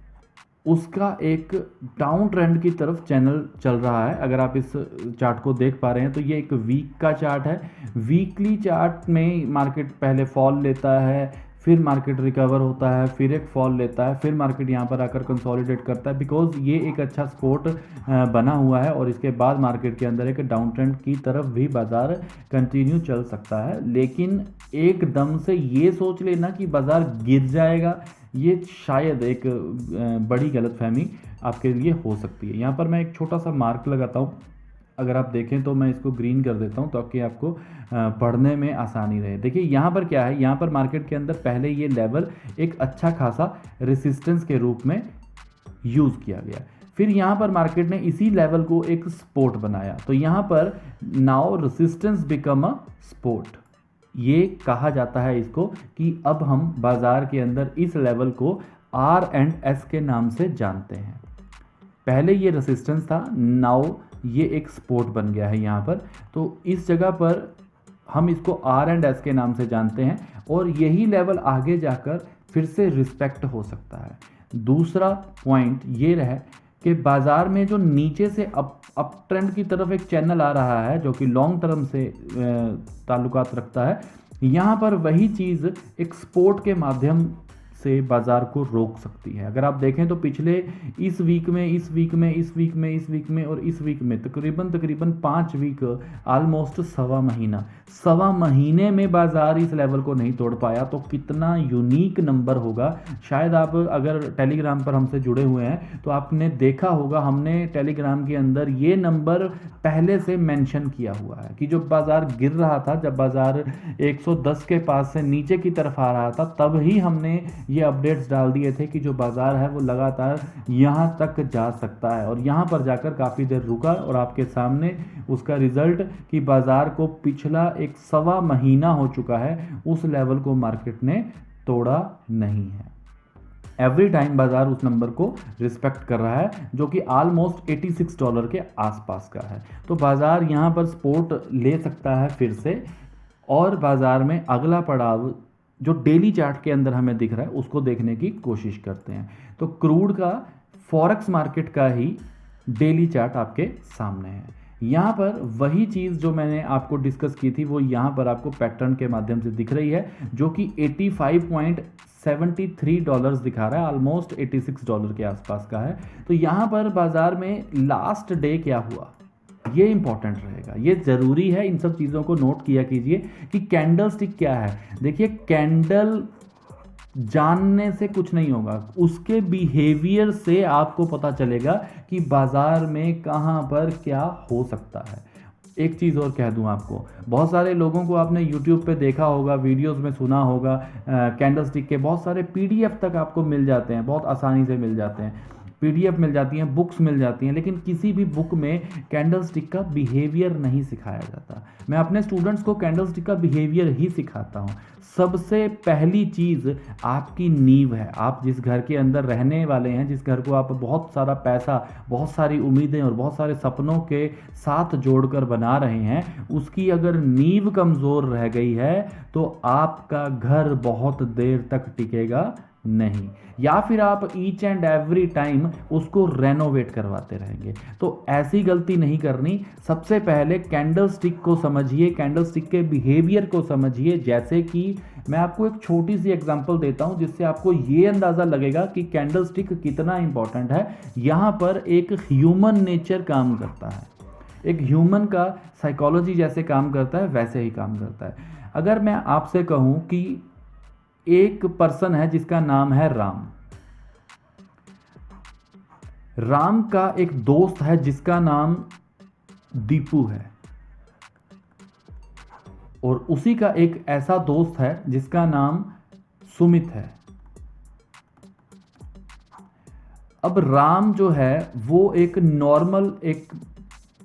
उसका एक डाउन ट्रेंड की तरफ चैनल चल रहा है। अगर आप इस चार्ट को देख पा रहे हैं तो ये एक वीक का चार्ट है। वीकली चार्ट में मार्केट पहले फॉल लेता है, फिर मार्केट रिकवर होता है, फिर एक फॉल लेता है, फिर मार्केट यहाँ पर आकर कंसोलिडेट करता है, बिकॉज ये एक अच्छा सपोर्ट बना हुआ है और इसके बाद मार्केट के अंदर एक डाउन ट्रेंड की तरफ भी बाज़ार कंटिन्यू चल सकता है। लेकिन एकदम से ये सोच लेना कि बाज़ार गिर जाएगा, ये शायद एक बड़ी गलतफहमी आपके लिए हो सकती है। यहाँ पर मैं एक छोटा सा मार्क लगाता हूँ, अगर आप देखें तो मैं इसको ग्रीन कर देता हूँ ताकि आपको पढ़ने में आसानी रहे। देखिए यहाँ पर क्या है, यहाँ पर मार्केट के अंदर पहले ये लेवल एक अच्छा खासा रेसिस्टेंस के रूप में यूज़ किया गया, फिर यहाँ पर मार्केट ने इसी लेवल को एक सपोर्ट बनाया, तो यहाँ पर now resistance become a support. ये कहा जाता है इसको कि अब हम बाज़ार के अंदर इस लेवल को R&S के नाम से जानते हैं। पहले ये रेसिस्टेंस था, नाउ ये एक सपोर्ट बन गया है यहाँ पर, तो इस जगह पर हम इसको R&S के नाम से जानते हैं और यही लेवल आगे जाकर फिर से रिस्पेक्ट हो सकता है। दूसरा पॉइंट ये रहा कि बाज़ार में जो नीचे से अप ट्रेंड की तरफ एक चैनल आ रहा है जो कि लॉन्ग टर्म से ताल्लुकात रखता है, यहाँ पर वही चीज़ एक सपोर्ट के माध्यम से बाज़ार को रोक सकती है। अगर आप देखें तो पिछले इस वीक में और इस वीक में तकरीबन 5 वीक, ऑलमोस्ट सवा महीने में बाज़ार इस लेवल को नहीं तोड़ पाया, तो कितना यूनिक नंबर होगा। शायद आप अगर टेलीग्राम पर हमसे जुड़े हुए हैं तो आपने देखा होगा, हमने टेलीग्राम के अंदर ये नंबर पहले से मेंशन किया हुआ है कि जब बाज़ार गिर रहा था, जब बाज़ार 110 के पास से नीचे की तरफ आ रहा था, तब ही हमने ये अपडेट्स डाल दिए थे कि जो बाज़ार है वो लगातार यहाँ तक जा सकता है, और यहाँ पर जाकर काफ़ी देर रुका और आपके सामने उसका रिजल्ट कि बाज़ार को पिछला एक सवा महीना हो चुका है, उस लेवल को मार्केट ने तोड़ा नहीं है। एवरी टाइम बाज़ार उस नंबर को रिस्पेक्ट कर रहा है जो कि ऑलमोस्ट $86 के आसपास का है। तो बाज़ार यहाँ पर सपोर्ट ले सकता है फिर से, और बाज़ार में अगला पड़ाव जो डेली चार्ट के अंदर हमें दिख रहा है उसको देखने की कोशिश करते हैं। तो क्रूड का, फॉरेक्स मार्केट का ही डेली चार्ट आपके सामने है। यहाँ पर वही चीज़ जो मैंने आपको डिस्कस की थी वो यहाँ पर आपको पैटर्न के माध्यम से दिख रही है, जो कि $85.73 दिखा रहा है, ऑलमोस्ट $86 के आसपास का है। तो यहाँ पर बाज़ार में लास्ट डे क्या हुआ ये इंपॉर्टेंट रहेगा, ये ज़रूरी है, इन सब चीज़ों को नोट किया कीजिए कि कैंडल स्टिक क्या है। देखिए कैंडल जानने से कुछ नहीं होगा, उसके बिहेवियर से आपको पता चलेगा कि बाज़ार में कहाँ पर क्या हो सकता है। एक चीज़ और कह दूं आपको, बहुत सारे लोगों को आपने YouTube पे देखा होगा, वीडियोस में सुना होगा, कैंडल स्टिक के बहुत सारे PDF तक आपको मिल जाते हैं, बहुत आसानी से मिल जाते हैं, PDF मिल जाती हैं, बुक्स मिल जाती हैं, लेकिन किसी भी बुक में कैंडल स्टिक का बिहेवियर नहीं सिखाया जाता। मैं अपने स्टूडेंट्स को कैंडल स्टिक का बिहेवियर ही सिखाता हूँ। सबसे पहली चीज़ आपकी नींव है, आप जिस घर के अंदर रहने वाले हैं, जिस घर को आप बहुत सारा पैसा, बहुत सारी उम्मीदें और बहुत सारे सपनों के साथ जोड़कर बना रहे हैं, उसकी अगर नींव कमज़ोर रह गई है तो आपका घर बहुत देर तक टिकेगा नहीं, या फिर आप ईच एंड एवरी टाइम उसको रेनोवेट करवाते रहेंगे। तो ऐसी गलती नहीं करनी। सबसे पहले कैंडल स्टिक को समझिए, कैंडल स्टिक के बिहेवियर को समझिए। जैसे कि मैं आपको एक छोटी सी एग्जांपल देता हूं जिससे आपको ये अंदाज़ा लगेगा कि कैंडल स्टिक कितना इंपॉर्टेंट है। यहाँ पर एक ह्यूमन नेचर काम करता है, एक ह्यूमन का साइकोलॉजी जैसे काम करता है वैसे ही काम करता है। अगर मैं आपसे कहूँ कि एक पर्सन है जिसका नाम है राम, राम का एक दोस्त है जिसका नाम दीपू है, और उसी का एक ऐसा दोस्त है जिसका नाम सुमित है। अब राम जो है वो एक नॉर्मल, एक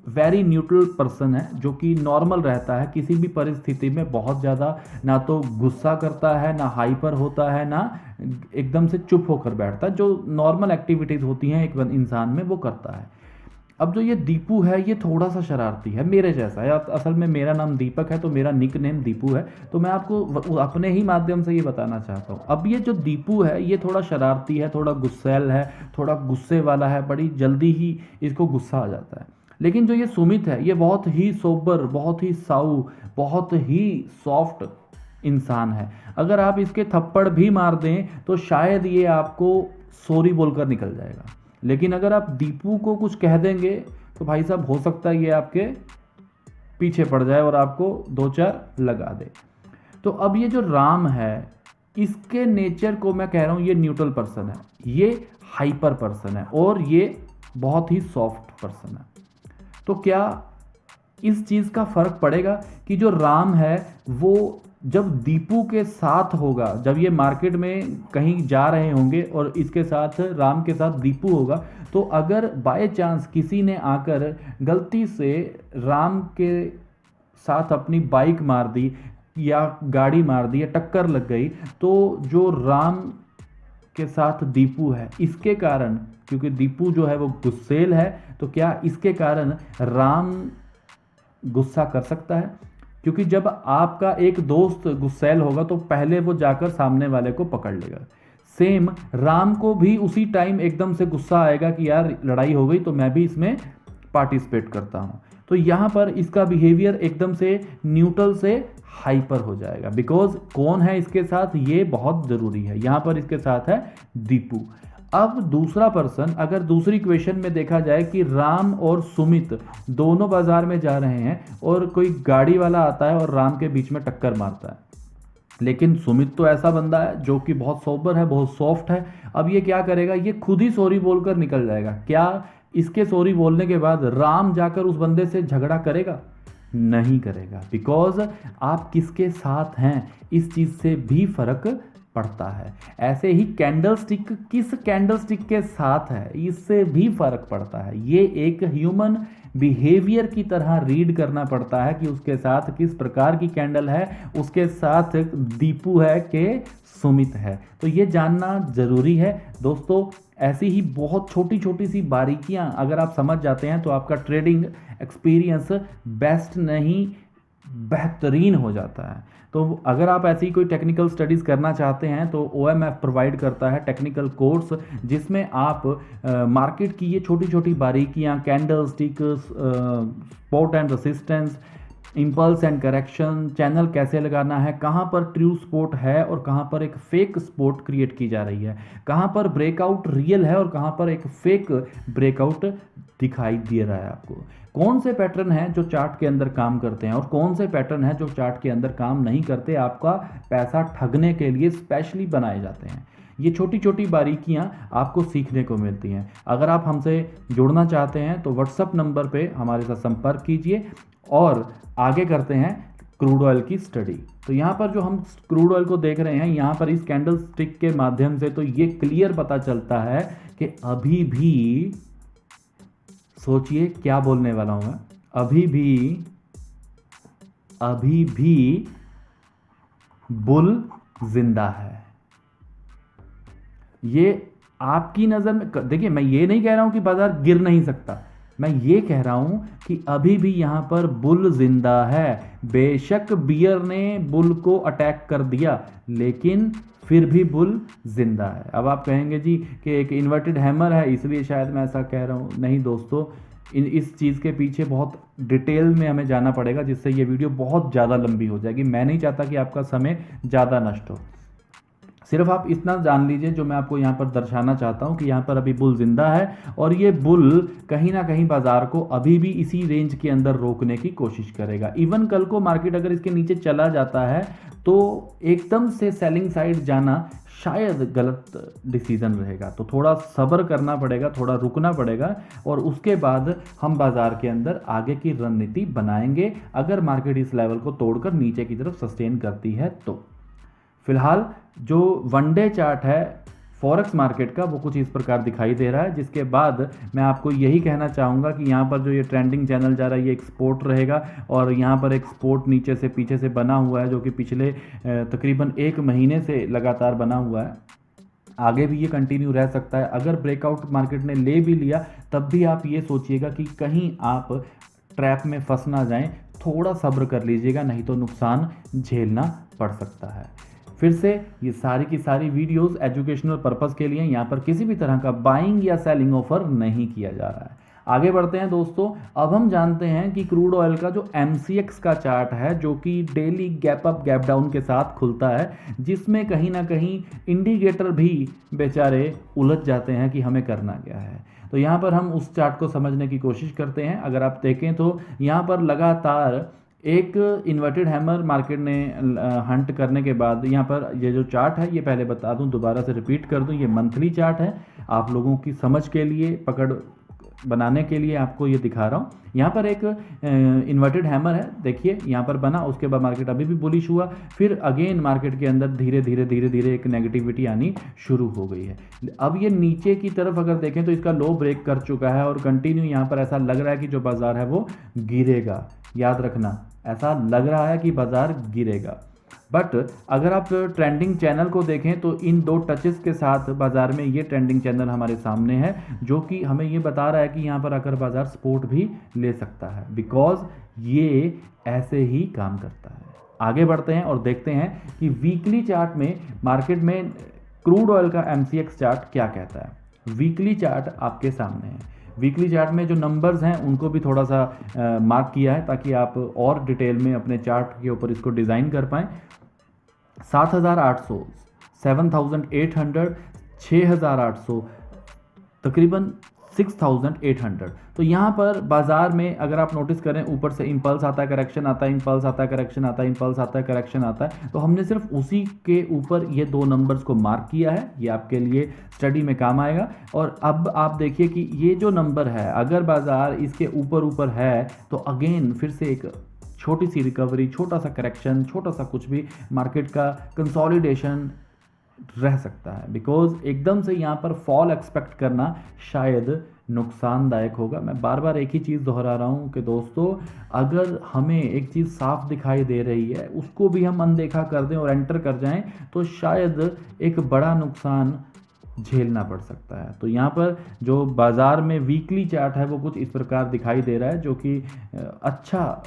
वेरी न्यूट्रल पर्सन है जो कि नॉर्मल रहता है, किसी भी परिस्थिति में बहुत ज़्यादा ना तो गुस्सा करता है, ना हाइपर होता है, ना एकदम से चुप होकर बैठता है। जो नॉर्मल एक्टिविटीज़ होती हैं एक इंसान में वो करता है। अब जो ये दीपू है ये थोड़ा सा शरारती है, मेरे जैसा है। असल में मेरा नाम दीपक है तो मेरा निक नेम दीपू है, तो मैं आपको अपने ही माध्यम से ये बताना चाहता हूँ। अब ये जो दीपू है ये थोड़ा शरारती है, थोड़ा गुस्सैल है, थोड़ा गुस्से वाला है, बड़ी जल्दी ही इसको गुस्सा आ जाता है। लेकिन जो ये सुमित है ये बहुत ही सोबर, बहुत ही साऊ, बहुत ही सॉफ्ट इंसान है, अगर आप इसके थप्पड़ भी मार दें तो शायद ये आपको सॉरी बोलकर निकल जाएगा, लेकिन अगर आप दीपू को कुछ कह देंगे तो भाई साहब हो सकता है ये आपके पीछे पड़ जाए और आपको दो चार लगा दे। तो अब ये जो राम है, इसके नेचर को मैं कह रहा हूँ ये न्यूट्रल पर्सन है, ये हाइपर पर्सन है और ये बहुत ही सॉफ्ट पर्सन है। तो क्या इस चीज़ का फर्क पड़ेगा कि जो राम है वो जब दीपू के साथ होगा, जब ये मार्केट में कहीं जा रहे होंगे और इसके साथ राम के साथ दीपू होगा, तो अगर बाय चांस किसी ने आकर गलती से राम के साथ अपनी बाइक मार दी या गाड़ी मार दी या टक्कर लग गई, तो जो राम के साथ दीपू है इसके कारण, क्योंकि दीपू जो है वो गुस्सेल है, तो क्या इसके कारण राम गुस्सा कर सकता है? क्योंकि जब आपका एक दोस्त गुस्सैल होगा तो पहले वो जाकर सामने वाले को पकड़ लेगा। सेम राम को भी उसी टाइम एकदम से गुस्सा आएगा कि यार लड़ाई हो गई तो मैं भी इसमें पार्टिसिपेट करता हूँ। तो यहाँ पर इसका बिहेवियर एकदम से न्यूट्रल से हाइपर हो जाएगा, बिकॉज कौन है इसके साथ ये बहुत ज़रूरी है। यहाँ पर इसके साथ है दीपू। अब दूसरा पर्सन, अगर दूसरी इक्वेशन में देखा जाए कि राम और सुमित दोनों बाजार में जा रहे हैं और कोई गाड़ी वाला आता है और राम के बीच में टक्कर मारता है, लेकिन सुमित तो ऐसा बंदा है जो कि बहुत सोबर है, बहुत सॉफ्ट है। अब ये क्या करेगा, ये खुद ही सॉरी बोलकर निकल जाएगा। क्या इसके सॉरी बोलने के बाद राम जाकर उस बंदे से झगड़ा करेगा? नहीं करेगा, बिकॉज आप किसके साथ हैं इस चीज़ से भी फर्क पड़ता है। ऐसे ही कैंडल स्टिक किस कैंडल स्टिक के साथ है इससे भी फर्क पड़ता है। ये एक ह्यूमन बिहेवियर की तरह रीड करना पड़ता है कि उसके साथ किस प्रकार की कैंडल है, उसके साथ दीपू है कि सुमित है। तो ये जानना ज़रूरी है दोस्तों। ऐसी ही बहुत छोटी छोटी सी बारीकियां अगर आप समझ जाते हैं तो आपका ट्रेडिंग एक्सपीरियंस बेस्ट नहीं बेहतरीन हो जाता है। तो अगर आप ऐसी कोई टेक्निकल स्टडीज़ करना चाहते हैं तो OMF प्रोवाइड करता है टेक्निकल कोर्स, जिसमें आप मार्केट की ये छोटी छोटी बारीकियां, candle stick, support and resistance, impulse and correction, channel कैसे लगाना है, कहाँ पर ट्रू सपोर्ट है और कहाँ पर एक फेक सपोर्ट क्रिएट की जा रही है, कहाँ पर ब्रेकआउट रियल है और कहाँ पर एक फेक ब्रेकआउट दिखाई दे रहा है आपको, कौन से पैटर्न हैं जो चार्ट के अंदर काम करते हैं और कौन से पैटर्न हैं जो चार्ट के अंदर काम नहीं करते, आपका पैसा ठगने के लिए स्पेशली बनाए जाते हैं। ये छोटी छोटी बारीकियां आपको सीखने को मिलती हैं। अगर आप हमसे जुड़ना चाहते हैं तो व्हाट्सएप नंबर पे हमारे साथ संपर्क कीजिए और आगे करते हैं क्रूड ऑयल की स्टडी। तो यहाँ पर जो हम क्रूड ऑयल को देख रहे हैं, यहाँ पर इस कैंडल स्टिक के माध्यम से तो ये क्लियर पता चलता है कि अभी भी, सोचिए क्या बोलने वाला हूं मैं, अभी भी बुल जिंदा है। ये आपकी नज़र में, देखिए मैं ये नहीं कह रहा हूं कि बाजार गिर नहीं सकता, मैं ये कह रहा हूं कि अभी भी यहां पर बुल जिंदा है। बेशक बियर ने बुल को अटैक कर दिया, लेकिन फिर भी बुल जिंदा है। अब आप कहेंगे जी कि एक इन्वर्टेड हैमर है इसलिए शायद मैं ऐसा कह रहा हूँ। नहीं दोस्तों, इस चीज़ के पीछे बहुत डिटेल में हमें जाना पड़ेगा, जिससे ये वीडियो बहुत ज़्यादा लंबी हो जाएगी। मैं नहीं चाहता कि आपका समय ज़्यादा नष्ट हो। सिर्फ आप इतना जान लीजिए जो मैं आपको यहाँ पर दर्शाना चाहता हूँ कि यहाँ पर अभी बुल जिंदा है और ये बुल कहीं ना कहीं बाजार को अभी भी इसी रेंज के अंदर रोकने की कोशिश करेगा। इवन कल को मार्केट अगर इसके नीचे चला जाता है तो एकदम से सेलिंग साइड जाना शायद गलत डिसीजन रहेगा। तो थोड़ा सब्र करना पड़ेगा, थोड़ा रुकना पड़ेगा और उसके बाद हम बाजार के अंदर आगे की रणनीति बनाएंगे, अगर मार्केट इस लेवल को तोड़कर नीचे की तरफ सस्टेन करती है तो। फिलहाल जो वनडे चार्ट है फॉरेक्स मार्केट का वो कुछ इस प्रकार दिखाई दे रहा है, जिसके बाद मैं आपको यही कहना चाहूँगा कि यहाँ पर जो ये ट्रेंडिंग चैनल जा रहा है ये एक सपोर्ट रहेगा और यहाँ पर एक सपोर्ट नीचे से पीछे से बना हुआ है जो कि पिछले तकरीबन 1 महीने से लगातार बना हुआ है। आगे भी ये कंटिन्यू रह सकता है। अगर ब्रेकआउट मार्केट ने ले भी लिया तब भी आप ये सोचिएगा कि कहीं आप ट्रैप में फंस ना जाएं, थोड़ा सब्र कर लीजिएगा, नहीं तो नुकसान झेलना पड़ सकता है। फिर से ये सारी की सारी वीडियोस एजुकेशनल पर्पस के लिए, यहाँ पर किसी भी तरह का बाइंग या सेलिंग ऑफर नहीं किया जा रहा है। आगे बढ़ते हैं दोस्तों। अब हम जानते हैं कि क्रूड ऑयल का जो MCX का चार्ट है, जो कि daily gap up gap down के साथ खुलता है, जिसमें कहीं ना कहीं इंडिकेटर भी बेचारे उलझ जाते हैं कि हमें करना क्या है। तो यहाँ पर हम उस चार्ट को समझने की कोशिश करते हैं। अगर आप देखें तो यहाँ पर लगातार एक इन्वर्टेड हैमर मार्केट ने हंट करने के बाद यहाँ पर ये जो चार्ट है, ये पहले बता दूं, दोबारा से रिपीट कर दूं, ये मंथली चार्ट है। आप लोगों की समझ के लिए, पकड़ बनाने के लिए आपको ये दिखा रहा हूँ। यहाँ पर एक इन्वर्टेड हैमर है, देखिए यहाँ पर बना, उसके बाद मार्केट अभी भी बुलिश हुआ, फिर अगेन मार्केट के अंदर धीरे धीरे धीरे धीरे एक नेगेटिविटी आनी शुरू हो गई है। अब ये नीचे की तरफ अगर देखें तो इसका लो ब्रेक कर चुका है और कंटिन्यू यहाँ पर ऐसा लग रहा है कि जो बाजार है वो गिरेगा। याद रखना, ऐसा लग रहा है कि बाजार गिरेगा। बट अगर आप ट्रेंडिंग चैनल को देखें तो इन दो टचेस के साथ बाजार में ये ट्रेंडिंग चैनल हमारे सामने है, जो कि हमें ये बता रहा है कि यहाँ पर आकर बाजार सपोर्ट भी ले सकता है, बिकॉज ये ऐसे ही काम करता है। आगे बढ़ते हैं और देखते हैं कि वीकली चार्ट में मार्केट में क्रूड ऑयल का MCX चार्ट क्या कहता है। वीकली चार्ट आपके सामने है। वीकली चार्ट में जो नंबर्स हैं उनको भी थोड़ा सा मार्क किया है, ताकि आप और डिटेल में अपने चार्ट के ऊपर इसको डिज़ाइन कर पाएँ। 7,800, 7,800, 6,800, तकरीबन 6,800। तो यहाँ पर बाजार में अगर आप नोटिस करें, ऊपर से इंपल्स आता है, करेक्शन आता है, इंपल्स आता है, करेक्शन आता है, इंपल्स आता है, करेक्शन आता है। तो हमने सिर्फ उसी के ऊपर ये दो नंबर्स को मार्क किया है, ये आपके लिए स्टडी में काम आएगा। और अब आप देखिए कि ये जो नंबर है, अगर बाजार इसके ऊपर ऊपर है तो अगेन फिर से एक छोटी सी रिकवरी, छोटा सा करेक्शन, छोटा सा कुछ भी मार्केट का कंसोलिडेशन रह सकता है, बिकॉज एकदम से यहाँ पर फॉल एक्सपेक्ट करना शायद नुकसानदायक होगा। मैं बार बार एक ही चीज़ दोहरा रहा हूँ कि दोस्तों, अगर हमें एक चीज़ साफ दिखाई दे रही है, उसको भी हम अनदेखा कर दें और एंटर कर जाएं, तो शायद एक बड़ा नुकसान झेलना पड़ सकता है। तो यहाँ पर जो बाज़ार में वीकली चार्ट है वो कुछ इस प्रकार दिखाई दे रहा है, जो कि अच्छा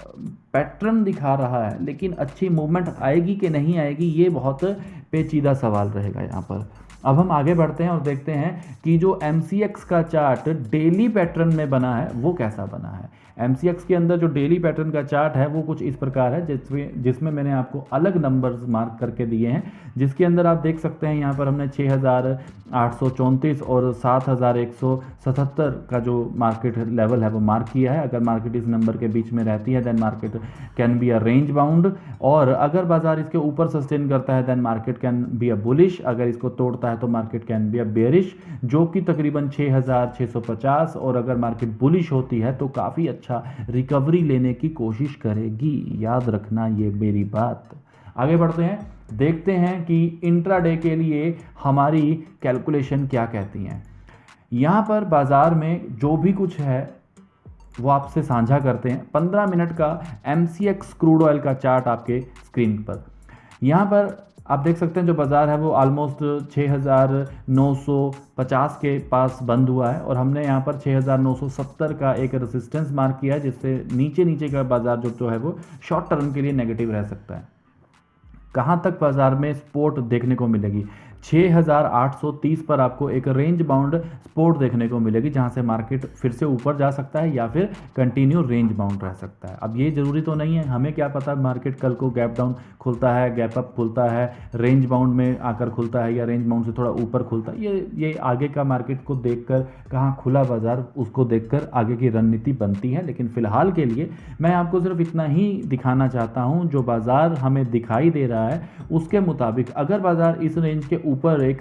पैटर्न दिखा रहा है, लेकिन अच्छी मूवमेंट आएगी कि नहीं आएगी ये बहुत पेचीदा सवाल रहेगा यहाँ पर। अब हम आगे बढ़ते हैं और देखते हैं कि जो MCX का चार्ट डेली पैटर्न में बना है वो कैसा बना है। MCX के अंदर जो डेली पैटर्न का चार्ट है वो कुछ इस प्रकार है, जिसमें मैंने आपको अलग नंबर्स मार्क करके दिए हैं, जिसके अंदर आप देख सकते हैं यहाँ पर हमने 6,834 और 7,177 का जो मार्केट लेवल है वो मार्क किया है। अगर मार्केट इस नंबर के बीच में रहती है then market can be a range bound, और अगर बाजार इसके ऊपर सस्टेन करता है then market can be a bullish, अगर इसको तोड़ता है तो market can be a bearish, जो कि तकरीबन 6,650, और अगर मार्केट बुलिश होती है तो काफ़ी अच्छा रिकवरी लेने की कोशिश करेगी। याद रखना ये मेरी बात। आगे बढ़ते हैं, देखते हैं कि इंट्राडे के लिए हमारी कैलकुलेशन क्या कहती हैं। यहाँ पर बाजार में जो भी कुछ है वो आपसे साझा करते हैं। 15 मिनट का MCX क्रूड ऑयल का चार्ट आपके स्क्रीन पर। यहाँ पर आप देख सकते हैं जो बाज़ार है वो ऑलमोस्ट 6,950 के पास बंद हुआ है, और हमने यहाँ पर 6,970 का एक रेजिस्टेंस मार्क किया है, जिससे नीचे नीचे का बाज़ार जो है वो शॉर्ट टर्म के लिए नेगेटिव रह सकता है। कहाँ तक बाजार में सपोर्ट देखने को मिलेगी? 6,830 पर आपको एक रेंज बाउंड सपोर्ट देखने को मिलेगी, जहाँ से मार्केट फिर से ऊपर जा सकता है या फिर कंटिन्यू रेंज बाउंड रह सकता है। अब ये ज़रूरी तो नहीं है, हमें क्या पता मार्केट कल को गैप डाउन खुलता है, गैप अप खुलता है, रेंज बाउंड में आकर खुलता है, या रेंज बाउंड से थोड़ा ऊपर खुलता है। ये आगे का मार्केट को देखकर, कहाँ खुला बाजार उसको देखकर आगे की रणनीति बनती है। लेकिन फ़िलहाल के लिए मैं आपको सिर्फ इतना ही दिखाना चाहता हूँ, जो बाज़ार हमें दिखाई दे रहा है उसके मुताबिक अगर बाज़ार इस रेंज के ऊपर एक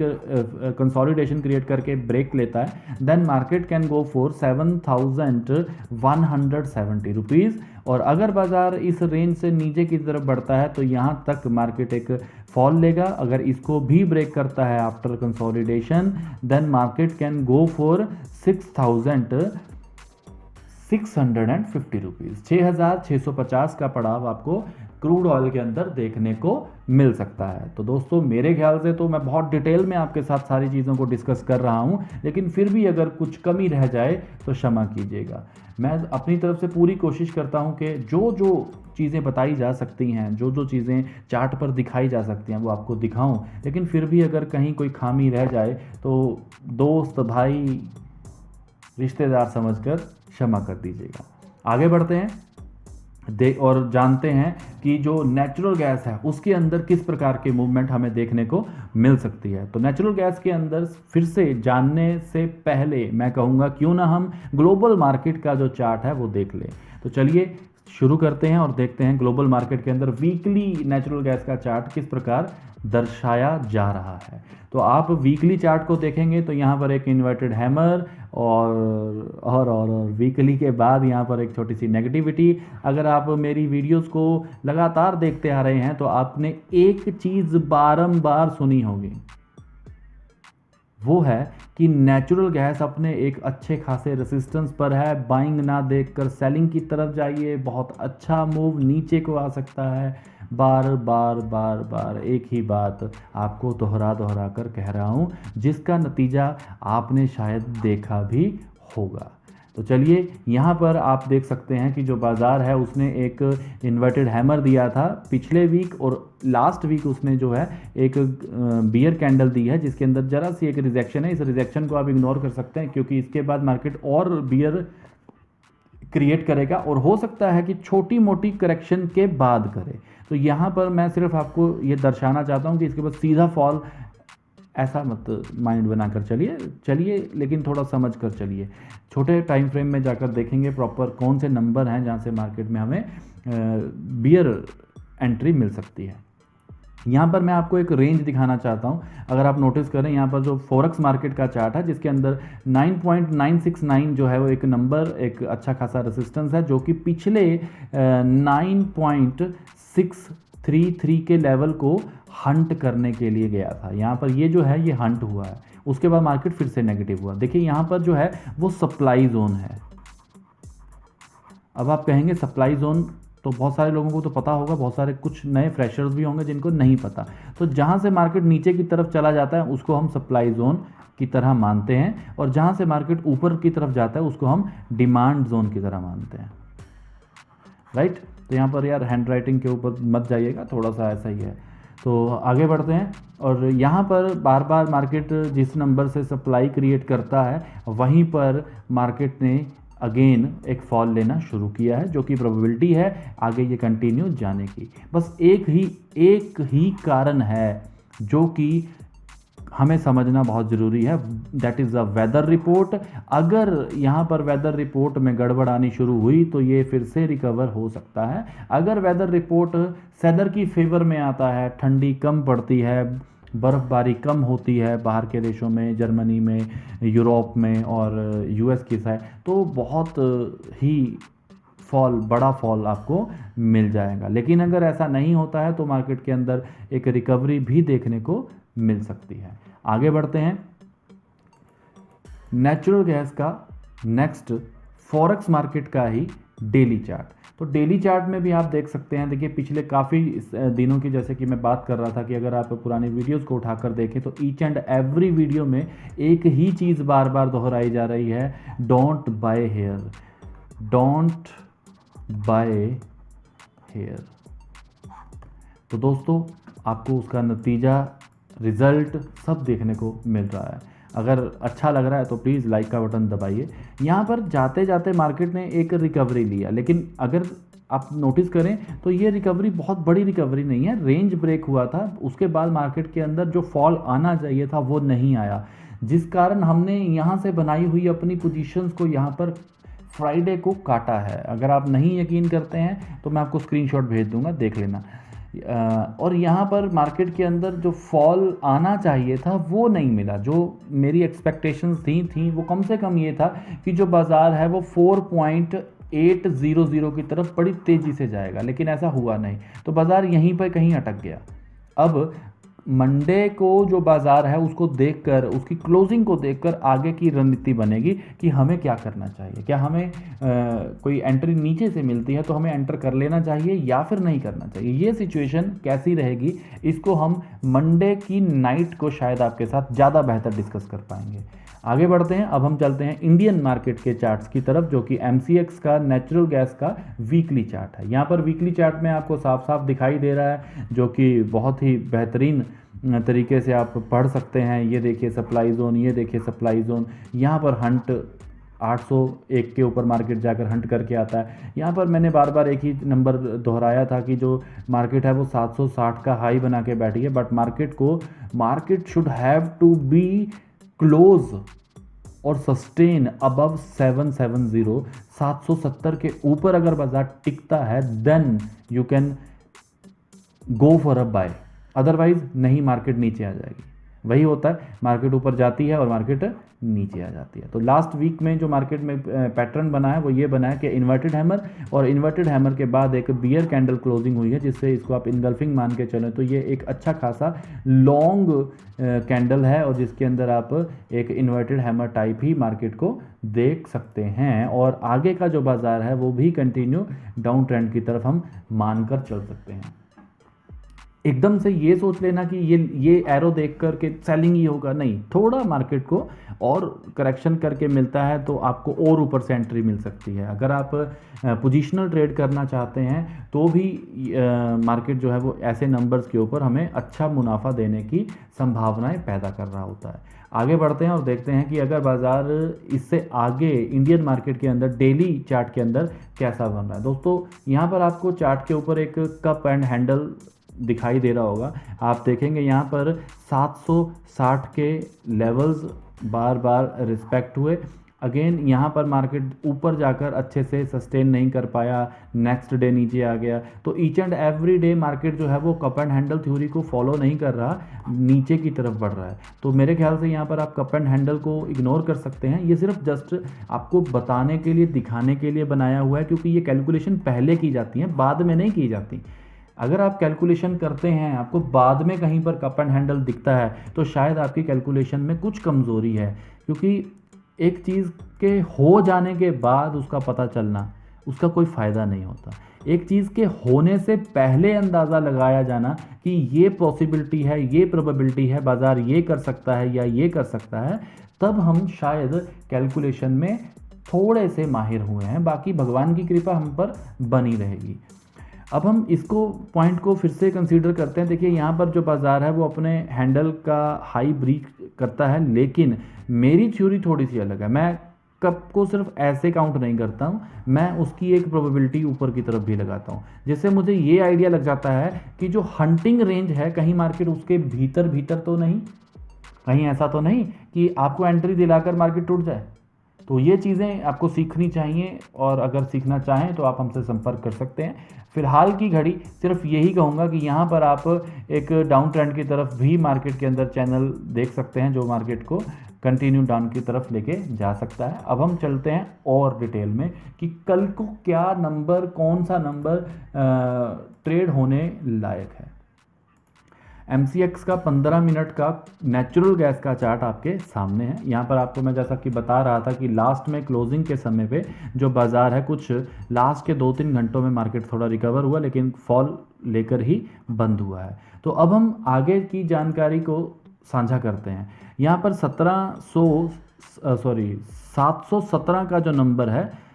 कंसोलिडेशन क्रिएट करके ब्रेक लेता है then market can go for 7,170 rupees, और अगर बाज़ार इस रेंज से नीचे की तरफ बढ़ता है तो यहाँ तक मार्केट एक फॉल लेगा। अगर इसको भी ब्रेक करता है after consolidation then market can go for 6,650 rupees. 6,650 का पड़ाव आपको क्रूड ऑयल के अंदर देखने को मिल सकता है। तो दोस्तों मेरे ख्याल से तो मैं बहुत डिटेल में आपके साथ सारी चीज़ों को डिस्कस कर रहा हूं, लेकिन फिर भी अगर कुछ कमी रह जाए तो क्षमा कीजिएगा। मैं अपनी तरफ से पूरी कोशिश करता हूं कि जो जो चीज़ें बताई जा सकती हैं, जो जो चीज़ें चार्ट पर दिखाई जा सकती हैं वो आपको दिखाऊं, लेकिन फिर भी अगर कहीं कोई खामी रह जाए तो दोस्त, भाई, रिश्तेदार समझकर क्षमा कर दीजिएगा। आगे बढ़ते हैं और जानते हैं कि जो नेचुरल गैस है उसके अंदर किस प्रकार की मूवमेंट हमें देखने को मिल सकती है। तो नेचुरल गैस के अंदर फिर से जानने से पहले मैं कहूँगा क्यों ना हम ग्लोबल मार्केट का जो चार्ट है वो देख लें। तो चलिए शुरू करते हैं और देखते हैं ग्लोबल मार्केट के अंदर वीकली नेचुरल गैस का चार्ट किस प्रकार दर्शाया जा रहा है। तो आप वीकली चार्ट को देखेंगे तो यहाँ पर एक इन्वर्टेड हैमर और वीकली के बाद यहाँ पर एक छोटी सी नेगेटिविटी। अगर आप मेरी वीडियोस को लगातार देखते आ रहे हैं तो आपने एक चीज़ बारंबार सुनी होगी, वो है कि नेचुरल गैस अपने एक अच्छे खासे रेसिस्टेंस पर है। बाइंग ना देखकर सेलिंग की तरफ जाइए, बहुत अच्छा मूव नीचे को आ सकता है। बार बार बार बार एक ही बात आपको दोहरा कर कह रहा हूँ, जिसका नतीजा आपने शायद देखा भी होगा। तो चलिए यहाँ पर आप देख सकते हैं कि जो बाज़ार है उसने एक इन्वर्टेड हैमर दिया था पिछले वीक, और लास्ट वीक उसने जो है एक बियर कैंडल दी है जिसके अंदर जरा सी एक रिजेक्शन है। इस रिजेक्शन को आप इग्नोर कर सकते हैं क्योंकि इसके बाद मार्केट और बियर क्रिएट करेगा और हो सकता है कि छोटी मोटी करेक्शन के बाद करे। तो यहाँ पर मैं सिर्फ आपको ये दर्शाना चाहता हूँ कि इसके बाद सीधा फॉल, ऐसा मत माइंड बनाकर चलिए लेकिन थोड़ा समझ कर चलिए। छोटे टाइम फ्रेम में जाकर देखेंगे प्रॉपर कौन से नंबर हैं जहाँ से मार्केट में हमें बियर एंट्री मिल सकती है। यहाँ पर मैं आपको एक रेंज दिखाना चाहता हूँ। अगर आप नोटिस करें यहाँ पर जो फॉरेक्स मार्केट का चार्ट है जिसके अंदर 9.969 जो है वो एक नंबर, एक अच्छा खासा रेसिस्टेंस है जो कि पिछले 9.633 के लेवल को हंट करने के लिए गया था। यहाँ पर ये जो है ये हंट हुआ है, उसके बाद मार्केट फिर से नेगेटिव हुआ। देखिए यहाँ पर जो है वो सप्लाई जोन है। अब आप कहेंगे सप्लाई जोन, तो बहुत सारे लोगों को तो पता होगा, बहुत सारे कुछ नए फ्रेशर्स भी होंगे जिनको नहीं पता। तो जहाँ से मार्केट नीचे की तरफ चला जाता है उसको हम सप्लाई जोन की तरह मानते हैं, और जहाँ से मार्केट ऊपर की तरफ जाता है उसको हम डिमांड जोन की तरह मानते हैं। राइट। तो यहाँ पर यार हैंड राइटिंग के ऊपर मत जाइएगा, थोड़ा सा ऐसा ही है। तो आगे बढ़ते हैं, और यहाँ पर बार बार मार्केट जिस नंबर से सप्लाई क्रिएट करता है वहीं पर मार्केट ने अगेन एक फॉल लेना शुरू किया है, जो कि प्रोबेबिलिटी है आगे ये कंटिन्यू जाने की। बस एक ही कारण है जो कि हमें समझना बहुत ज़रूरी है, that is the weather report. अगर यहाँ पर वेदर रिपोर्ट में गड़बड़ आनी शुरू हुई तो ये फिर से रिकवर हो सकता है। अगर वेदर रिपोर्ट सेलर की फेवर में आता है, ठंडी कम पड़ती है, बर्फ़बारी कम होती है बाहर के देशों में, जर्मनी में, यूरोप में और यूएस की साइड, तो बहुत ही बड़ा फॉल आपको मिल जाएगा। लेकिन अगर ऐसा नहीं होता है तो मार्केट के अंदर एक रिकवरी भी देखने को मिल सकती है। आगे बढ़ते हैं, नेचुरल गैस का नेक्स्ट फॉरेक्स मार्केट का ही डेली चार्ट। तो डेली चार्ट में भी आप देख सकते हैं, देखिए पिछले काफ़ी दिनों की, जैसे कि मैं बात कर रहा था कि अगर आप पुरानी वीडियोस को उठाकर देखें तो ईच एंड एवरी वीडियो में एक ही चीज़ बार बार दोहराई जा रही है, don't buy here, don't buy here. तो दोस्तों आपको उसका नतीजा, रिज़ल्ट सब देखने को मिल रहा है। अगर अच्छा लग रहा है तो प्लीज़ लाइक का बटन दबाइए। यहाँ पर जाते जाते मार्केट ने एक रिकवरी लिया, लेकिन अगर आप नोटिस करें तो ये रिकवरी बहुत बड़ी रिकवरी नहीं है। रेंज ब्रेक हुआ था, उसके बाद मार्केट के अंदर जो फॉल आना चाहिए था वो नहीं आया, जिस कारण हमने यहाँ से बनाई हुई अपनी पोजीशंस को यहाँ पर फ्राइडे को काटा है। अगर आप नहीं यकीन करते हैं तो मैं आपको स्क्रीनशॉट भेज दूंगा, देख लेना। और यहाँ पर मार्केट के अंदर जो फॉल आना चाहिए था वो नहीं मिला। जो मेरी एक्सपेक्टेशंस थी वो कम से कम ये था कि जो बाज़ार है वो 4.800 की तरफ बड़ी तेज़ी से जाएगा, लेकिन ऐसा हुआ नहीं। तो बाज़ार यहीं पर कहीं अटक गया। अब मंडे को जो बाज़ार है उसको देखकर, उसकी क्लोजिंग को देखकर आगे की रणनीति बनेगी कि हमें क्या करना चाहिए। क्या हमें कोई एंट्री नीचे से मिलती है तो हमें एंटर कर लेना चाहिए या फिर नहीं करना चाहिए। ये सिचुएशन कैसी रहेगी इसको हम मंडे की नाइट को शायद आपके साथ ज़्यादा बेहतर डिस्कस कर पाएंगे। आगे बढ़ते हैं, अब हम चलते हैं इंडियन मार्केट के चार्ट्स की तरफ, जो कि MCX का नेचुरल गैस का वीकली चार्ट है। यहाँ पर वीकली चार्ट में आपको साफ साफ दिखाई दे रहा है, जो कि बहुत ही बेहतरीन तरीके से आप पढ़ सकते हैं। ये देखिए सप्लाई जोन, ये देखिए सप्लाई जोन, यहाँ पर हंट 801 के ऊपर मार्केट जाकर हंट करके आता है। यहाँ पर मैंने बार बार एक ही नंबर दोहराया था कि जो मार्केट है वो 760 का हाई बना के बैठी है, but market should have to be close और सस्टेन अबव 770। 770 के ऊपर अगर बाजार टिकता है then you can go for a buy, otherwise नहीं, मार्केट नीचे आ जाएगी। वही होता है, मार्केट ऊपर जाती है और मार्केट नीचे आ जाती है। तो लास्ट वीक में जो मार्केट में पैटर्न बना है वो ये बना है कि इन्वर्टेड हैमर, और इन्वर्टेड हैमर के बाद एक बियर कैंडल क्लोजिंग हुई है, जिससे इसको आप इनगल्फिंग मान के चलें तो ये एक अच्छा खासा लॉन्ग कैंडल है, और जिसके अंदर आप एक इन्वर्टेड हैमर टाइप ही मार्केट को देख सकते हैं। और आगे का जो बाजार है वो भी कंटिन्यू डाउन ट्रेंड की तरफ हम मानकर चल सकते हैं। एकदम से ये सोच लेना कि ये एरो देख कर के सेलिंग ही होगा, नहीं, थोड़ा मार्केट को और करेक्शन करके मिलता है तो आपको और ऊपर से एंट्री मिल सकती है। अगर आप पोजीशनल ट्रेड करना चाहते हैं तो भी मार्केट जो है वो ऐसे नंबर्स के ऊपर हमें अच्छा मुनाफा देने की संभावनाएं पैदा कर रहा होता है। आगे बढ़ते हैं और देखते हैं कि अगर बाजार इससे आगे इंडियन मार्केट के अंदर डेली चार्ट के अंदर कैसा बन रहा है। दोस्तों यहाँ पर आपको चार्ट के ऊपर एक कप एंड हैंडल दिखाई दे रहा होगा। आप देखेंगे यहाँ पर 760 के लेवल्स बार बार रिस्पेक्ट हुए। अगेन यहाँ पर मार्केट ऊपर जाकर अच्छे से सस्टेन नहीं कर पाया, नेक्स्ट डे नीचे आ गया। तो each and every day market जो है वो कप एंड हैंडल थ्योरी को फॉलो नहीं कर रहा, नीचे की तरफ बढ़ रहा है। तो मेरे ख्याल से यहाँ पर आप कप एंड हैंडल को इग्नोर कर सकते हैं। ये सिर्फ जस्ट आपको बताने के लिए, दिखाने के लिए बनाया हुआ है, क्योंकि ये कैलकुलेशन पहले की जाती है, बाद में नहीं की जाती। अगर आप कैलकुलेशन करते हैं, आपको बाद में कहीं पर कप एंड हैंडल दिखता है तो शायद आपकी कैलकुलेशन में कुछ कमज़ोरी है, क्योंकि एक चीज़ के हो जाने के बाद उसका पता चलना, उसका कोई फ़ायदा नहीं होता। एक चीज़ के होने से पहले अंदाज़ा लगाया जाना कि ये पॉसिबिलिटी है, ये प्रोबेबिलिटी है, बाज़ार ये कर सकता है या ये कर सकता है, तब हम शायद कैलकुलेशन में थोड़े से माहिर हुए हैं। बाकी भगवान की कृपा हम पर बनी रहेगी। अब हम इसको पॉइंट को फिर से कंसीडर करते हैं। देखिए यहाँ पर जो बाज़ार है वो अपने हैंडल का हाई ब्रीच करता है, लेकिन मेरी थ्योरी थोड़ी सी अलग है। मैं कप को सिर्फ ऐसे काउंट नहीं करता हूँ, मैं उसकी एक प्रोबेबिलिटी ऊपर की तरफ भी लगाता हूँ, जिससे मुझे ये आइडिया लग जाता है कि जो हंटिंग रेंज है कहीं मार्केट उसके भीतर तो नहीं, कहीं ऐसा तो नहीं कि आपको एंट्री दिलाकर मार्केट टूट जाए। तो ये चीज़ें आपको सीखनी चाहिए, और अगर सीखना चाहें तो आप हमसे संपर्क कर सकते हैं। फिलहाल की घड़ी सिर्फ यही कहूँगा कि यहाँ पर आप एक डाउन ट्रेंड की तरफ भी मार्केट के अंदर चैनल देख सकते हैं, जो मार्केट को कंटिन्यू डाउन की तरफ लेके जा सकता है। अब हम चलते हैं और डिटेल में कि कल को क्या नंबर, कौन सा नंबर ट्रेड होने लायक है। MCX का 15 मिनट का नेचुरल गैस का चार्ट आपके सामने है। यहाँ पर आपको मैं जैसा कि बता रहा था कि लास्ट में क्लोजिंग के समय पे जो बाज़ार है, कुछ लास्ट के 2-3 घंटों में मार्केट थोड़ा रिकवर हुआ, लेकिन फॉल लेकर ही बंद हुआ है। तो अब हम आगे की जानकारी को साझा करते हैं। यहाँ पर 717 का जो नंबर है,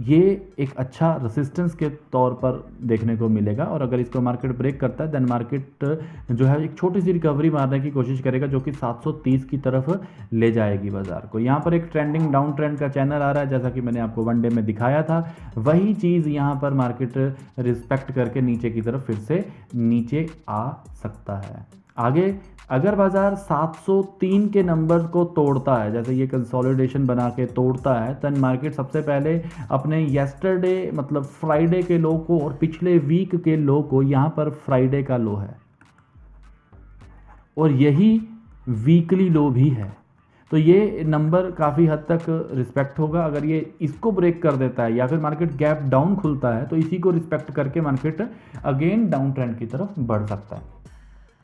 ये एक अच्छा रेसिस्टेंस के तौर पर देखने को मिलेगा, और अगर इसको मार्केट ब्रेक करता है देन मार्केट जो है एक छोटी सी रिकवरी मारने की कोशिश करेगा, जो कि 730 की तरफ ले जाएगी बाजार को। यहाँ पर एक ट्रेंडिंग डाउन ट्रेंड का चैनल आ रहा है, जैसा कि मैंने आपको वन डे में दिखाया था। वही चीज़ यहाँ पर मार्केट रिस्पेक्ट करके नीचे की तरफ फिर से नीचे आ सकता है। आगे अगर बाजार 703 के नंबर को तोड़ता है, जैसे ये कंसोलिडेशन बना के तोड़ता है, तब मार्केट सबसे पहले अपने येस्टरडे मतलब फ्राइडे के लो को और पिछले वीक के लो को, यहाँ पर फ्राइडे का लो है और यही वीकली लो भी है, तो ये नंबर काफ़ी हद तक रिस्पेक्ट होगा। अगर ये इसको ब्रेक कर देता है या फिर मार्केट गैप डाउन खुलता है तो इसी को रिस्पेक्ट करके मार्केट अगेन डाउन ट्रेंड की तरफ बढ़ सकता है।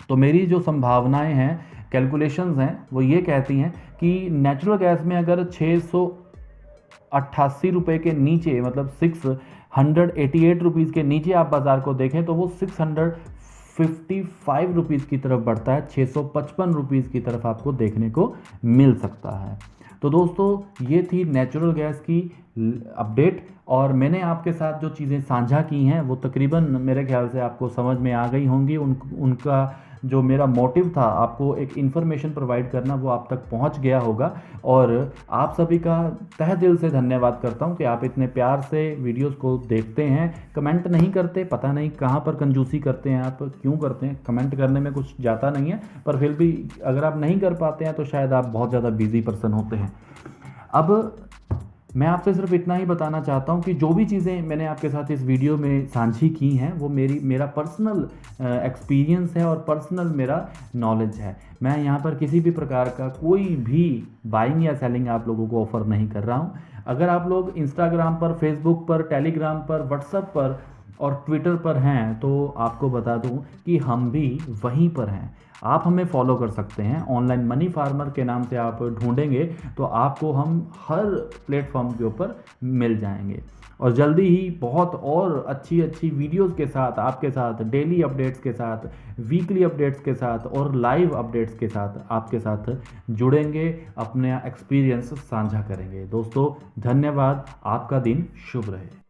तो मेरी जो संभावनाएं हैं, कैलकुलेशंस हैं, वो ये कहती हैं कि नेचुरल गैस में अगर 688 रुपये के नीचे, मतलब 688 रुपीज़ के नीचे आप बाज़ार को देखें तो वो 655 रुपीज़ की तरफ बढ़ता है, 655 रुपीज़ की तरफ आपको देखने को मिल सकता है। तो दोस्तों ये थी नेचुरल गैस की अपडेट, और मैंने आपके साथ जो चीज़ें साझा की हैं वो तकरीबन मेरे ख्याल से आपको समझ में आ गई होंगी। उनका जो मेरा मोटिव था आपको एक इन्फॉर्मेशन प्रोवाइड करना वो आप तक पहुंच गया होगा। और आप सभी का तहे दिल से धन्यवाद करता हूं कि आप इतने प्यार से वीडियोस को देखते हैं, कमेंट नहीं करते, पता नहीं कहां पर कंजूसी करते हैं, आप क्यों करते हैं, कमेंट करने में कुछ जाता नहीं है, पर फिर भी अगर आप नहीं कर पाते हैं तो शायद आप बहुत ज़्यादा बिजी पर्सन होते हैं। अब मैं आपसे सिर्फ इतना ही बताना चाहता हूँ कि जो भी चीज़ें मैंने आपके साथ इस वीडियो में साझी की हैं वो मेरा पर्सनल एक्सपीरियंस है और पर्सनल मेरा नॉलेज है। मैं यहाँ पर किसी भी प्रकार का कोई भी बाइंग या सेलिंग आप लोगों को ऑफ़र नहीं कर रहा हूँ। अगर आप लोग इंस्टाग्राम पर, फेसबुक पर, टेलीग्राम पर, व्हाट्सएप पर और ट्विटर पर हैं तो आपको बता दूं कि हम भी वहीं पर हैं। आप हमें फॉलो कर सकते हैं, ऑनलाइन मनी फार्मर के नाम से आप ढूंढेंगे तो आपको हम हर प्लेटफॉर्म के ऊपर मिल जाएंगे। और जल्दी ही बहुत और अच्छी अच्छी वीडियोस के साथ, आपके साथ डेली अपडेट्स के साथ, वीकली अपडेट्स के साथ और लाइव अपडेट्स के साथ आपके साथ जुड़ेंगे, अपने एक्सपीरियंस साझा करेंगे। दोस्तों धन्यवाद, आपका दिन शुभ रहे।